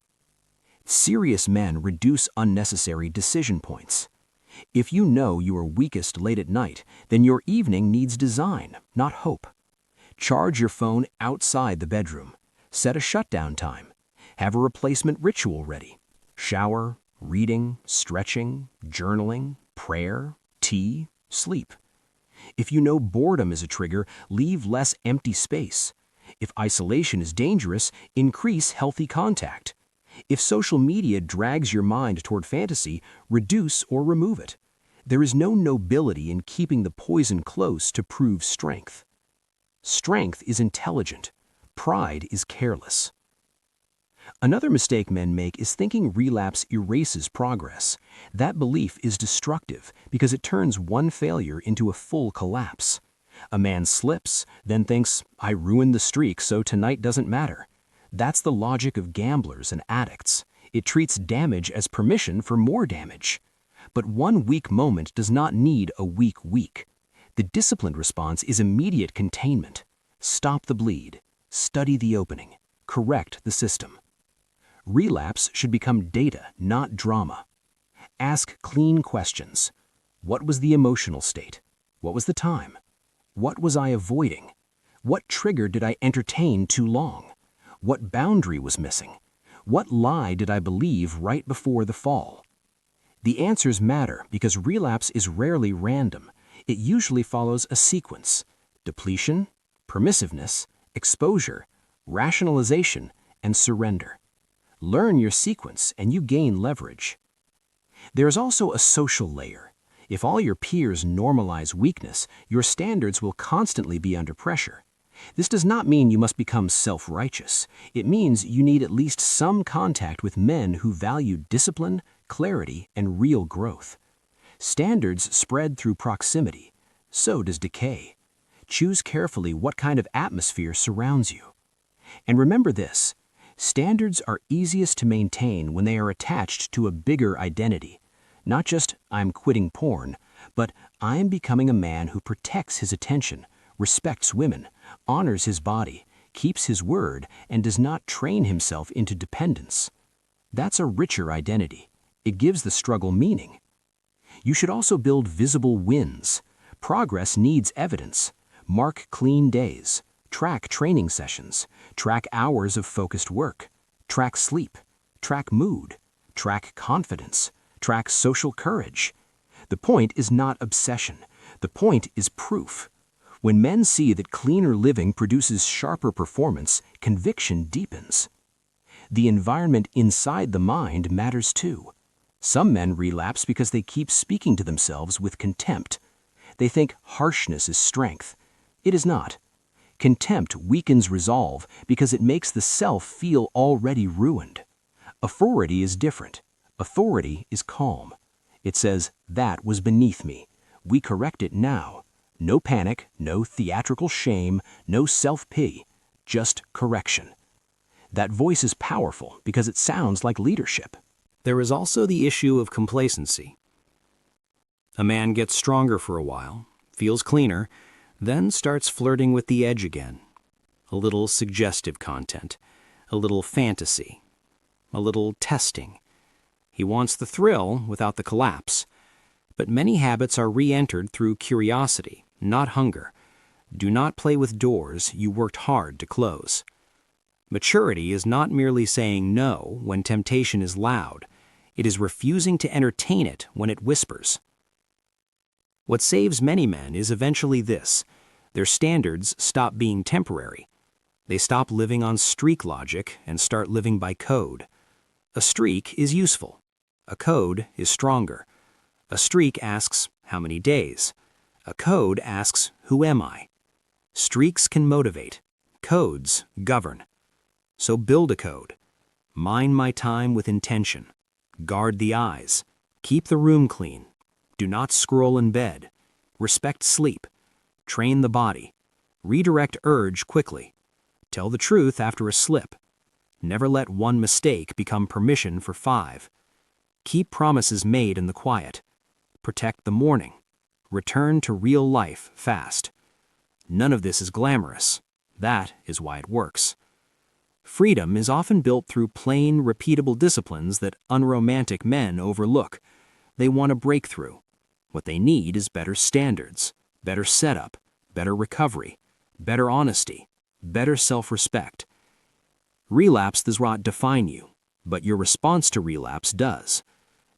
Serious men reduce unnecessary decision points. If you know you are weakest late at night, then your evening needs design, not hope. Charge your phone outside the bedroom. Set a shutdown time. Have a replacement ritual ready. Shower, reading, stretching, journaling, prayer, tea, sleep. If you know boredom is a trigger, leave less empty space. If isolation is dangerous, increase healthy contact. If social media drags your mind toward fantasy, reduce or remove it. There is no nobility in keeping the poison close to prove strength. Strength is intelligent. Pride is careless. Another mistake men make is thinking relapse erases progress. That belief is destructive because it turns one failure into a full collapse. A man slips, then thinks, I ruined the streak, so tonight doesn't matter. That's the logic of gamblers and addicts. It treats damage as permission for more damage. But one weak moment does not need a weak week. The disciplined response is immediate containment. Stop the bleed. Study the opening. Correct the system. Relapse should become data, not drama. Ask clean questions. What was the emotional state? What was the time? What was I avoiding? What trigger did I entertain too long? What boundary was missing? What lie did I believe right before the fall? The answers matter because relapse is rarely random. It usually follows a sequence: depletion, permissiveness, exposure, rationalization, and surrender. Learn your sequence and you gain leverage. There is also a social layer. If all your peers normalize weakness, your standards will constantly be under pressure. This does not mean you must become self-righteous. It means you need at least some contact with men who value discipline, clarity, and real growth. Standards spread through proximity. So does decay. Choose carefully what kind of atmosphere surrounds you. And remember this: standards are easiest to maintain when they are attached to a bigger identity. Not just, I'm quitting porn, but I'm becoming a man who protects his attention, respects women, honors his body, keeps his word, and does not train himself into dependence. That's a richer identity. It gives the struggle meaning. You should also build visible wins. Progress needs evidence. Mark clean days. Track training sessions. Track hours of focused work. Track sleep. Track mood. Track confidence. Track social courage. The point is not obsession. The point is proof. When men see that cleaner living produces sharper performance, conviction deepens. The environment inside the mind matters too. Some men relapse because they keep speaking to themselves with contempt. They think harshness is strength. It is not. Contempt weakens resolve because it makes the self feel already ruined. Authority is different. Authority is calm. It says, that was beneath me. We correct it now. No panic, no theatrical shame, no self-pity, just correction. That voice is powerful because it sounds like leadership. There is also the issue of complacency. A man gets stronger for a while, feels cleaner, then starts flirting with the edge again. A little suggestive content, a little fantasy, a little testing. He wants the thrill without the collapse. But many habits are re-entered through curiosity, not hunger. Do not play with doors you worked hard to close. Maturity is not merely saying no when temptation is loud. It is refusing to entertain it when it whispers. What saves many men is eventually this: their standards stop being temporary. They stop living on streak logic and start living by code. A streak is useful. A code is stronger. A streak asks, how many days? A code asks, who am I? Streaks can motivate. Codes govern. So build a code. Mine my time with intention. Guard the eyes. Keep the room clean. Do not scroll in bed. Respect sleep. Train the body. Redirect urge quickly. Tell the truth after a slip. Never let one mistake become permission for 5. Keep promises made in the quiet. Protect the morning. Return to real life fast. None of this is glamorous. That is why it works. Freedom is often built through plain, repeatable disciplines that unromantic men overlook. They want a breakthrough. What they need is better standards, better setup, better recovery, better honesty, better self-respect. Relapse does not define you, but your response to relapse does.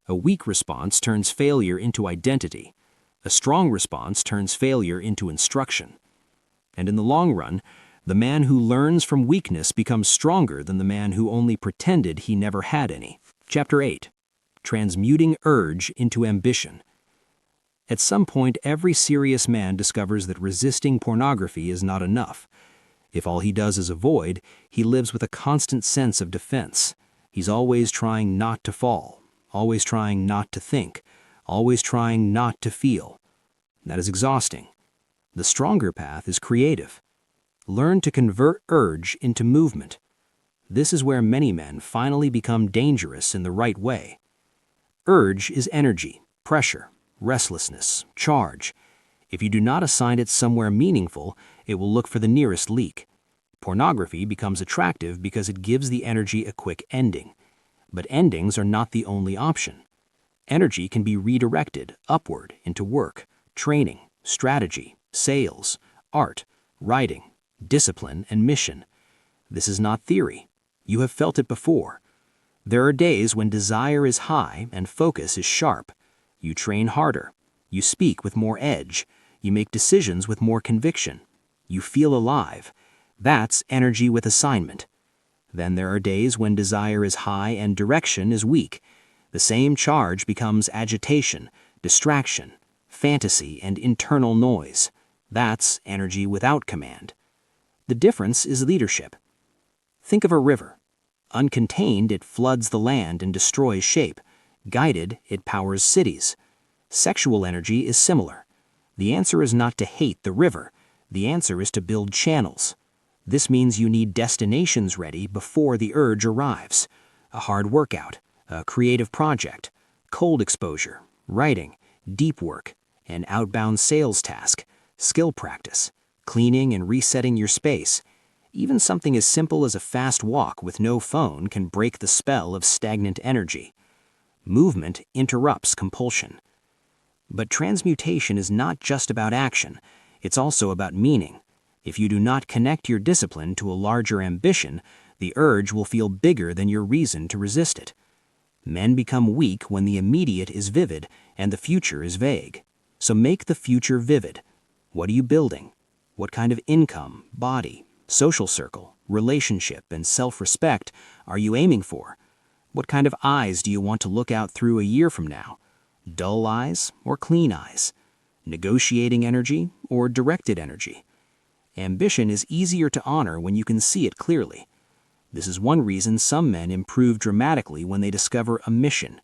A weak response turns failure into identity. A strong response turns failure into instruction. And in the long run, the man who learns from weakness becomes stronger than the man who only pretended he never had any. Chapter 8. Transmuting Urge into Ambition. At some point, every serious man discovers that resisting pornography is not enough. If all he does is avoid, he lives with a constant sense of defense. He's always trying not to fall, always trying not to think, always trying not to feel. That is exhausting. The stronger path is creative. Learn to convert urge into movement. This is where many men finally become dangerous in the right way. Urge is energy, pressure, restlessness, charge. If you do not assign it somewhere meaningful, it will look for the nearest leak. Pornography becomes attractive because it gives the energy a quick ending. But endings are not the only option. Energy can be redirected upward into work, training, strategy, sales, art, writing, discipline, and mission. This is not theory. You have felt it before. There are days when desire is high and focus is sharp. You train harder. You speak with more edge. You make decisions with more conviction. You feel alive. That's energy with assignment. Then there are days when desire is high and direction is weak. The same charge becomes agitation, distraction, fantasy, and internal noise. That's energy without command. The difference is leadership. Think of a river. Uncontained, it floods the land and destroys shape. Guided, it powers cities. Sexual energy is similar. The answer is not to hate the river. The answer is to build channels. This means you need destinations ready before the urge arrives. A hard workout, a creative project, cold exposure, writing, deep work, an outbound sales task, skill practice, cleaning and resetting your space. Even something as simple as a fast walk with no phone can break the spell of stagnant energy. Movement interrupts compulsion. But transmutation is not just about action, it's also about meaning. If you do not connect your discipline to a larger ambition, the urge will feel bigger than your reason to resist it. Men become weak when the immediate is vivid and the future is vague. So make the future vivid. What are you building? What kind of income, body, social circle, relationship, and self-respect are you aiming for? What kind of eyes do you want to look out through a year from now? Dull eyes or clean eyes? Negotiating energy or directed energy? Ambition is easier to honor when you can see it clearly. This is one reason some men improve dramatically when they discover a mission.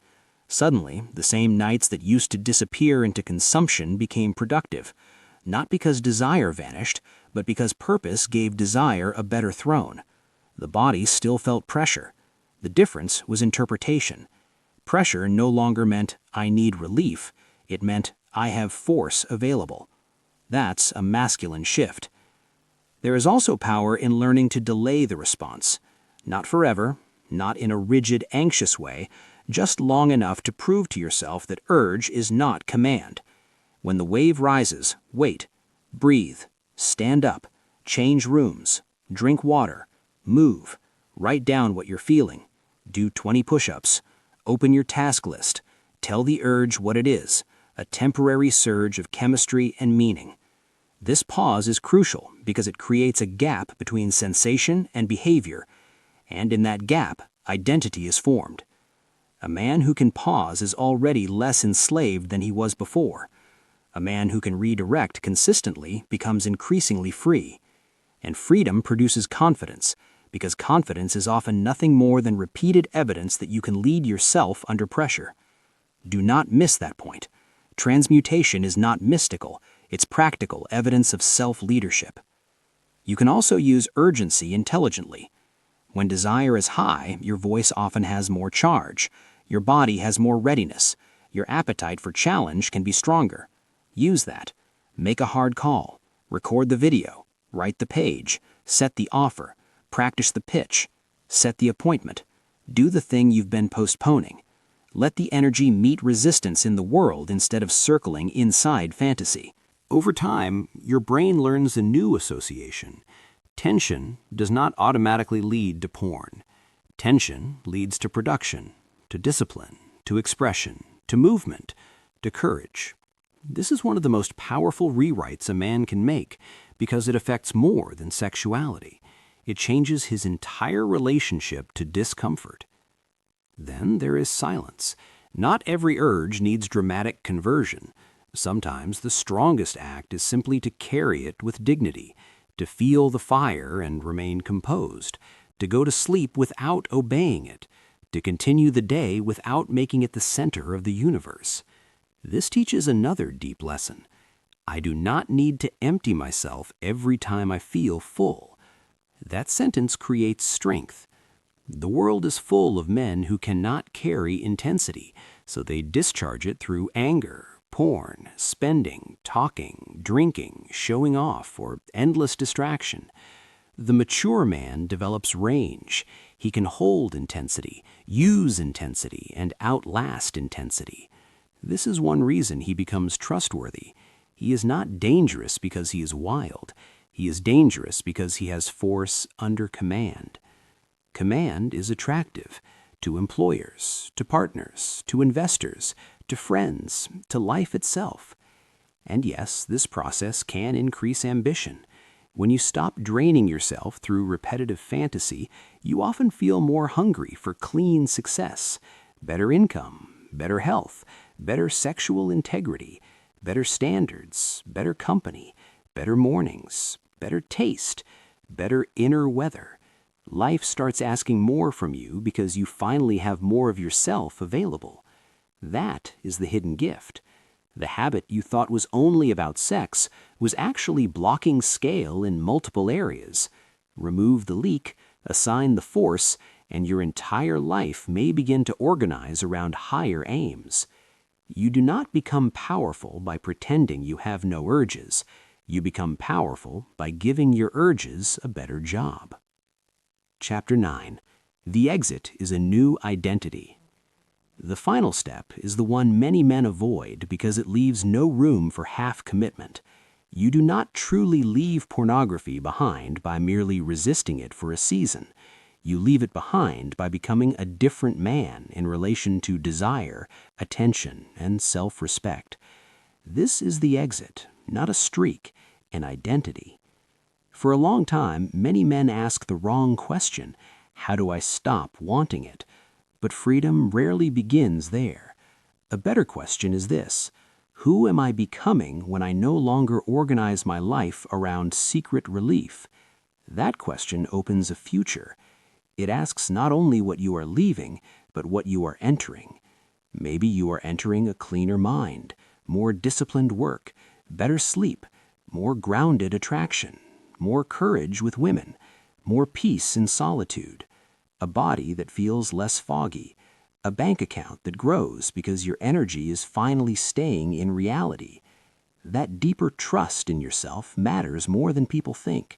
Suddenly, the same nights that used to disappear into consumption became productive, not because desire vanished, but because purpose gave desire a better throne. The body still felt pressure. The difference was interpretation. Pressure no longer meant, I need relief. It meant, I have force available. That's a masculine shift. There is also power in learning to delay the response. Not forever, not in a rigid, anxious way, just long enough to prove to yourself that urge is not command. When the wave rises, wait, breathe, stand up, change rooms, drink water, move, write down what you're feeling, do 20 push-ups, open your task list, tell the urge what it is, a temporary surge of chemistry and meaning. This pause is crucial because it creates a gap between sensation and behavior, and in that gap, identity is formed. A man who can pause is already less enslaved than he was before. A man who can redirect consistently becomes increasingly free. And freedom produces confidence, because confidence is often nothing more than repeated evidence that you can lead yourself under pressure. Do not miss that point. Transmutation is not mystical, it's practical evidence of self-leadership. You can also use urgency intelligently. When desire is high, your voice often has more charge. Your body has more readiness. Your appetite for challenge can be stronger. Use that. Make a hard call. Record the video. Write the page. Set the offer. Practice the pitch. Set the appointment. Do the thing you've been postponing. Let the energy meet resistance in the world instead of circling inside fantasy. Over time, your brain learns a new association. Tension does not automatically lead to porn. Tension leads to production, to discipline, to expression, to movement, to courage. This is one of the most powerful rewrites a man can make because it affects more than sexuality. It changes his entire relationship to discomfort. Then there is silence. Not every urge needs dramatic conversion. Sometimes the strongest act is simply to carry it with dignity, to feel the fire and remain composed, to go to sleep without obeying it, to continue the day without making it the center of the universe. This teaches another deep lesson. I do not need to empty myself every time I feel full. That sentence creates strength. The world is full of men who cannot carry intensity, so they discharge it through anger, Porn, spending, talking, drinking, showing off, or endless distraction. The mature man develops range. He can hold intensity, use intensity, and outlast intensity. This is one reason he becomes trustworthy. He is not dangerous because he is wild. He is dangerous because he has force under command. Command is attractive to employers, to partners, to investors, to friends, to life itself. And yes, this process can increase ambition. When you stop draining yourself through repetitive fantasy, you often feel more hungry for clean success, better income, better health, better sexual integrity, better standards, better company, better mornings, better taste, better inner weather. Life starts asking more from you because you finally have more of yourself available. That is the hidden gift. The habit you thought was only about sex was actually blocking scale in multiple areas. Remove the leak, assign the force, and your entire life may begin to organize around higher aims. You do not become powerful by pretending you have no urges. You become powerful by giving your urges a better job. Chapter 9. The exit is a new identity. The final step is the one many men avoid because it leaves no room for half commitment. You do not truly leave pornography behind by merely resisting it for a season. You leave it behind by becoming a different man in relation to desire, attention, and self-respect. This is the exit, not a streak, an identity. For a long time, many men ask the wrong question: how do I stop wanting it? But freedom rarely begins there. A better question is this: who am I becoming when I no longer organize my life around secret relief? That question opens a future. It asks not only what you are leaving, but what you are entering. Maybe you are entering a cleaner mind, more disciplined work, better sleep, more grounded attraction, more courage with women, more peace in solitude, a body that feels less foggy, a bank account that grows because your energy is finally staying in reality. That deeper trust in yourself matters more than people think.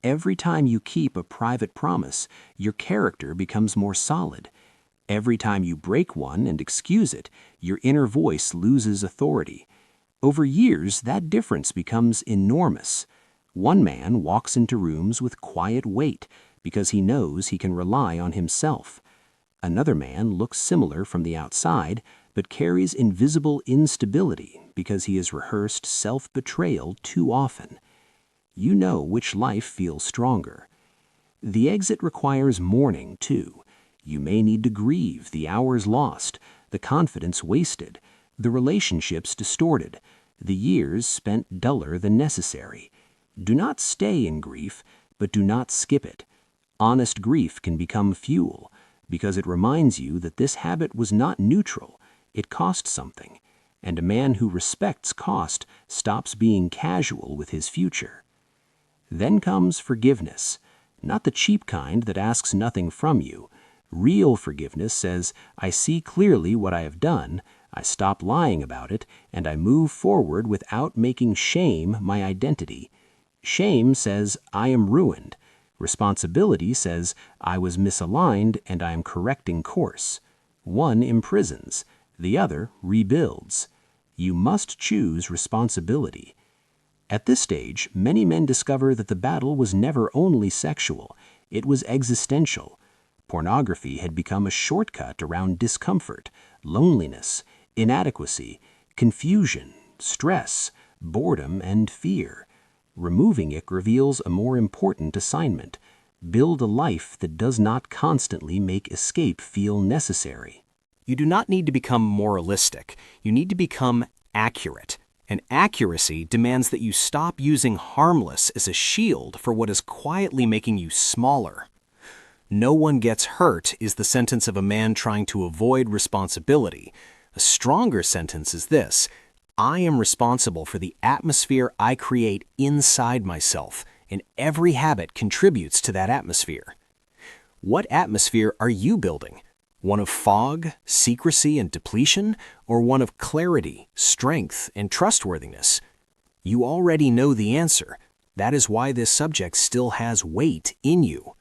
Every time you keep a private promise, your character becomes more solid. Every time you break one and excuse it, your inner voice loses authority. Over years, that difference becomes enormous. One man walks into rooms with quiet weight because he knows he can rely on himself. Another man looks similar from the outside, but carries invisible instability because he has rehearsed self-betrayal too often. You know which life feels stronger. The exit requires mourning, too. You may need to grieve the hours lost, the confidence wasted, the relationships distorted, the years spent duller than necessary. Do not stay in grief, but do not skip it. Honest grief can become fuel, because it reminds you that this habit was not neutral. It cost something, and a man who respects cost stops being casual with his future. Then comes forgiveness, not the cheap kind that asks nothing from you. Real forgiveness says, I see clearly what I have done, I stop lying about it, and I move forward without making shame my identity. Shame says, I am ruined. Responsibility says, I was misaligned and I am correcting course. One imprisons, the other rebuilds. You must choose responsibility. At this stage, many men discover that the battle was never only sexual, it was existential. Pornography had become a shortcut around discomfort, loneliness, inadequacy, confusion, stress, boredom, and fear. Removing it reveals a more important assignment: build a life that does not constantly make escape feel necessary. You do not need to become moralistic. You need to become accurate. And accuracy demands that you stop using harmless as a shield for what is quietly making you smaller. No one gets hurt is the sentence of a man trying to avoid responsibility. A stronger sentence is this: I am responsible for the atmosphere I create inside myself, and every habit contributes to that atmosphere. What atmosphere are you building? One of fog, secrecy, and depletion, or one of clarity, strength, and trustworthiness? You already know the answer. That is why this subject still has weight in you.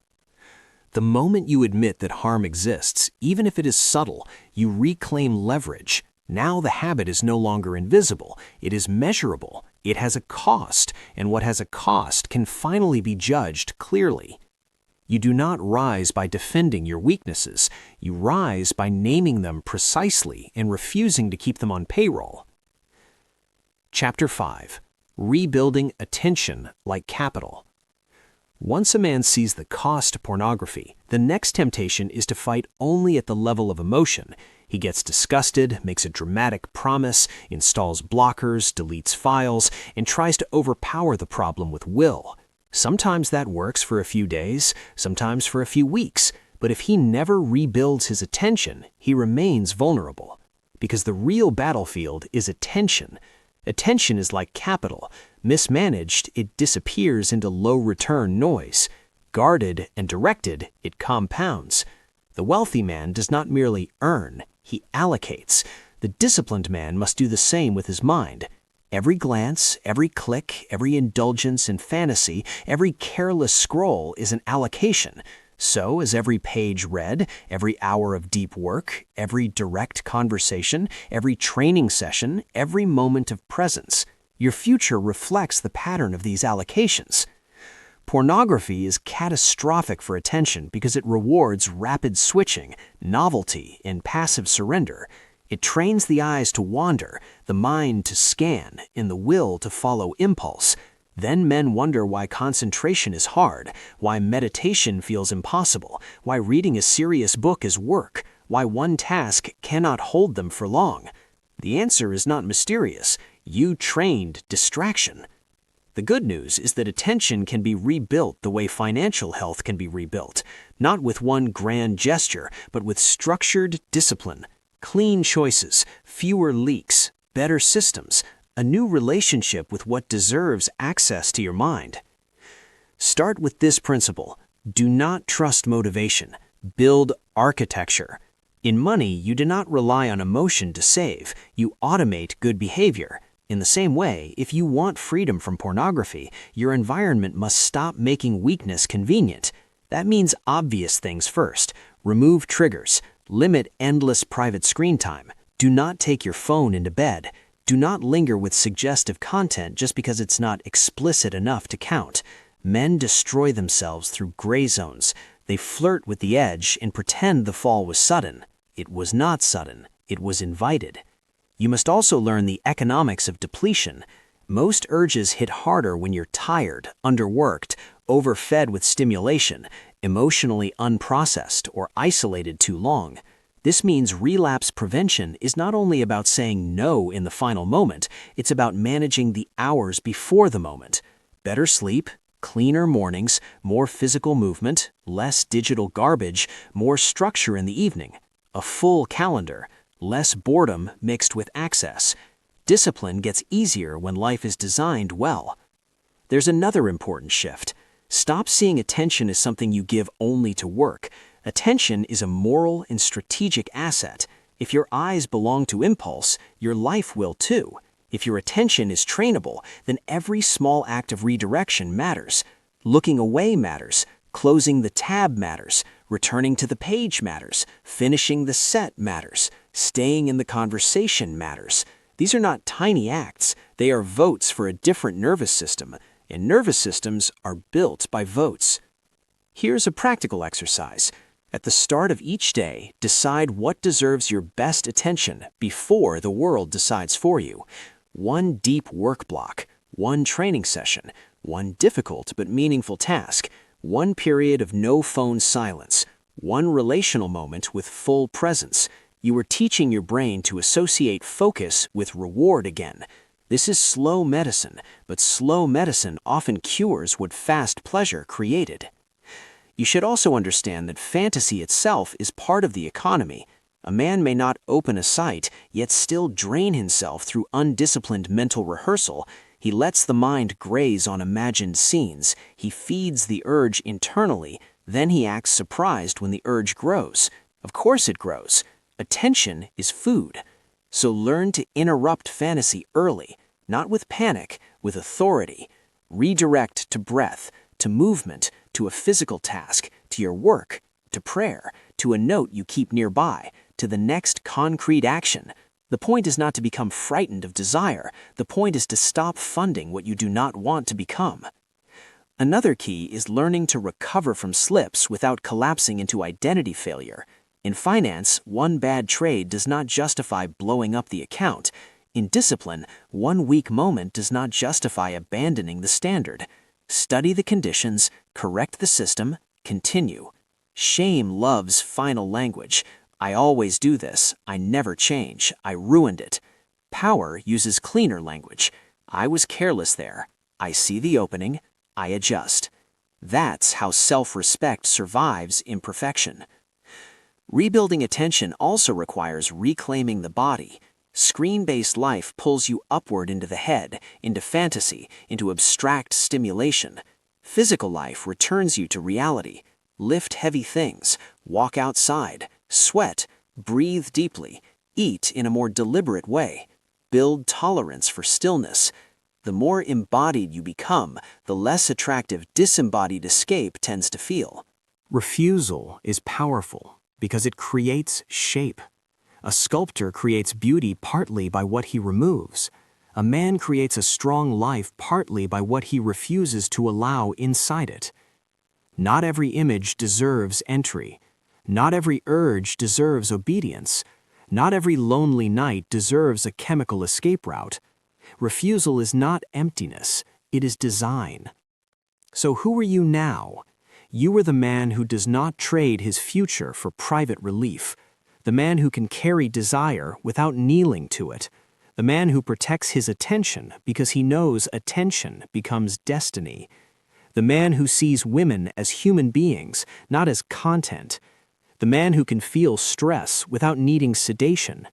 The moment you admit that harm exists, even if it is subtle, you reclaim leverage. Now the habit is no longer invisible. It is measurable. It has a cost, and what has a cost can finally be judged clearly. You do not rise by defending your weaknesses. You rise by naming them precisely and refusing to keep them on payroll. Chapter 5. Rebuilding Attention Like Capital. Once a man sees the cost of pornography, the next temptation is to fight only at the level of emotion. He gets disgusted, makes a dramatic promise, installs blockers, deletes files, and tries to overpower the problem with will. Sometimes that works for a few days, sometimes for a few weeks, but if he never rebuilds his attention, he remains vulnerable. Because the real battlefield is attention. Attention is like capital. Mismanaged, it disappears into low-return noise. Guarded and directed, it compounds. The wealthy man does not merely earn, he allocates. The disciplined man must do the same with his mind. Every glance, every click, every indulgence in fantasy, every careless scroll is an allocation. So is every page read, every hour of deep work, every direct conversation, every training session, every moment of presence. Your future reflects the pattern of these allocations. Pornography is catastrophic for attention because it rewards rapid switching, novelty, and passive surrender. It trains the eyes to wander, the mind to scan, and the will to follow impulse. Then men wonder why concentration is hard, why meditation feels impossible, why reading a serious book is work, why one task cannot hold them for long. The answer is not mysterious. You trained distraction. The good news is that attention can be rebuilt the way financial health can be rebuilt, not with one grand gesture, but with structured discipline, clean choices, fewer leaks, better systems, a new relationship with what deserves access to your mind. Start with this principle. Do not trust motivation. Build architecture. In money, you do not rely on emotion to save. You automate good behavior. In the same way, if you want freedom from pornography, your environment must stop making weakness convenient. That means obvious things first. Remove triggers. Limit endless private screen time. Do not take your phone into bed. Do not linger with suggestive content just because it's not explicit enough to count. Men destroy themselves through gray zones. They flirt with the edge and pretend the fall was sudden. It was not sudden. It was invited. You must also learn the economics of depletion. Most urges hit harder when you're tired, underworked, overfed with stimulation, emotionally unprocessed, or isolated too long. This means relapse prevention is not only about saying no in the final moment, it's about managing the hours before the moment. Better sleep, cleaner mornings, more physical movement, less digital garbage, more structure in the evening, a full calendar, less boredom mixed with access. Discipline gets easier when life is designed well. There's another important shift. Stop seeing attention as something you give only to work. Attention is a moral and strategic asset. If your eyes belong to impulse, your life will too. If your attention is trainable, then every small act of redirection matters. Looking away matters. Closing the tab matters. Returning to the page matters. Finishing the set matters. Staying in the conversation matters. These are not tiny acts. They are votes for a different nervous system, and nervous systems are built by votes. Here's a practical exercise. At the start of each day, decide what deserves your best attention before the world decides for you. One deep work block, one training session, one difficult but meaningful task, one period of no phone silence, one relational moment with full presence. You are teaching your brain to associate focus with reward again. This is slow medicine, but slow medicine often cures what fast pleasure created. You should also understand that fantasy itself is part of the economy. A man may not open a site, yet still drain himself through undisciplined mental rehearsal. He lets the mind graze on imagined scenes. He feeds the urge internally, then he acts surprised when the urge grows. Of course it grows. Attention is food. So learn to interrupt fantasy early, not with panic, with authority. Redirect to breath, to movement, to a physical task, to your work, to prayer, to a note you keep nearby, to the next concrete action. The point is not to become frightened of desire. The point is to stop funding what you do not want to become. Another key is learning to recover from slips without collapsing into identity failure. In finance, one bad trade does not justify blowing up the account. In discipline, one weak moment does not justify abandoning the standard. Study the conditions, correct the system, continue. Shame loves final language. I always do this. I never change. I ruined it. Power uses cleaner language. I was careless there. I see the opening. I adjust. That's how self-respect survives imperfection. Rebuilding attention also requires reclaiming the body. Screen-based life pulls you upward into the head, into fantasy, into abstract stimulation. Physical life returns you to reality. Lift heavy things, walk outside, sweat, breathe deeply, eat in a more deliberate way. Build tolerance for stillness. The more embodied you become, the less attractive disembodied escape tends to feel. Refusal is powerful because it creates shape. A sculptor creates beauty partly by what he removes. A man creates a strong life partly by what he refuses to allow inside it. Not every image deserves entry. Not every urge deserves obedience. Not every lonely night deserves a chemical escape route. Refusal is not emptiness, it is design. So who are you now? You are the man who does not trade his future for private relief, the man who can carry desire without kneeling to it, the man who protects his attention because he knows attention becomes destiny, the man who sees women as human beings, not as content, the man who can feel stress without needing sedation,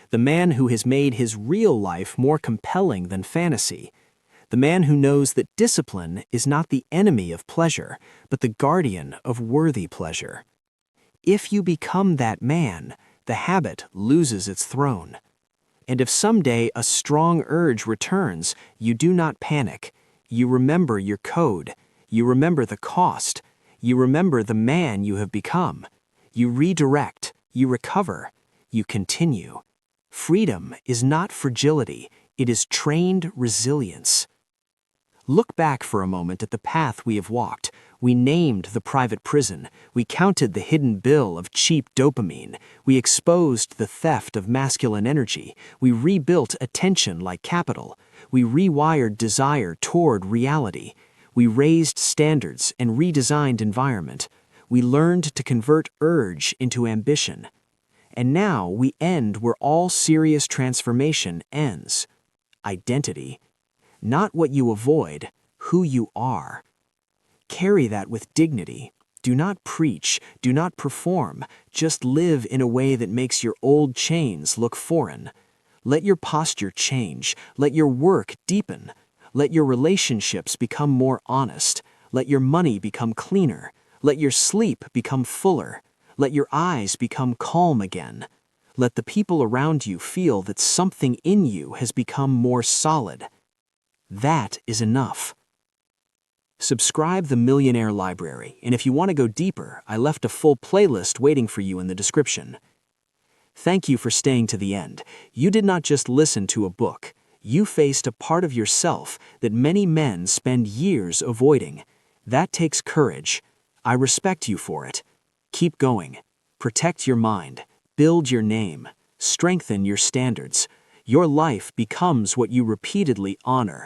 the man who has made his real life more compelling than fantasy, the man who knows that discipline is not the enemy of pleasure, but the guardian of worthy pleasure. If you become that man, the habit loses its throne. And if someday a strong urge returns, you do not panic. You remember your code. You remember the cost. You remember the man you have become. You redirect. You recover. You continue. Freedom is not fragility. It is trained resilience. Look back for a moment at the path we have walked. We named the private prison. We counted the hidden bill of cheap dopamine. We exposed the theft of masculine energy. We rebuilt attention like capital. We rewired desire toward reality. We raised standards and redesigned environment. We learned to convert urge into ambition. And now we end where all serious transformation ends. Identity. Not what you avoid, who you are. Carry that with dignity. Do not preach, do not perform, just live in a way that makes your old chains look foreign. Let your posture change, let your work deepen, let your relationships become more honest, let your money become cleaner, let your sleep become fuller, let your eyes become calm again. Let the people around you feel that something in you has become more solid. That is enough. Subscribe the Millionaire Library, and if you want to go deeper, I left a full playlist waiting for you in the description. Thank you for staying to the end. You did not just listen to a book. You faced a part of yourself that many men spend years avoiding. That takes courage. I respect you for it. Keep going. Protect your mind. Build your name. Strengthen your standards. Your life becomes what you repeatedly honor.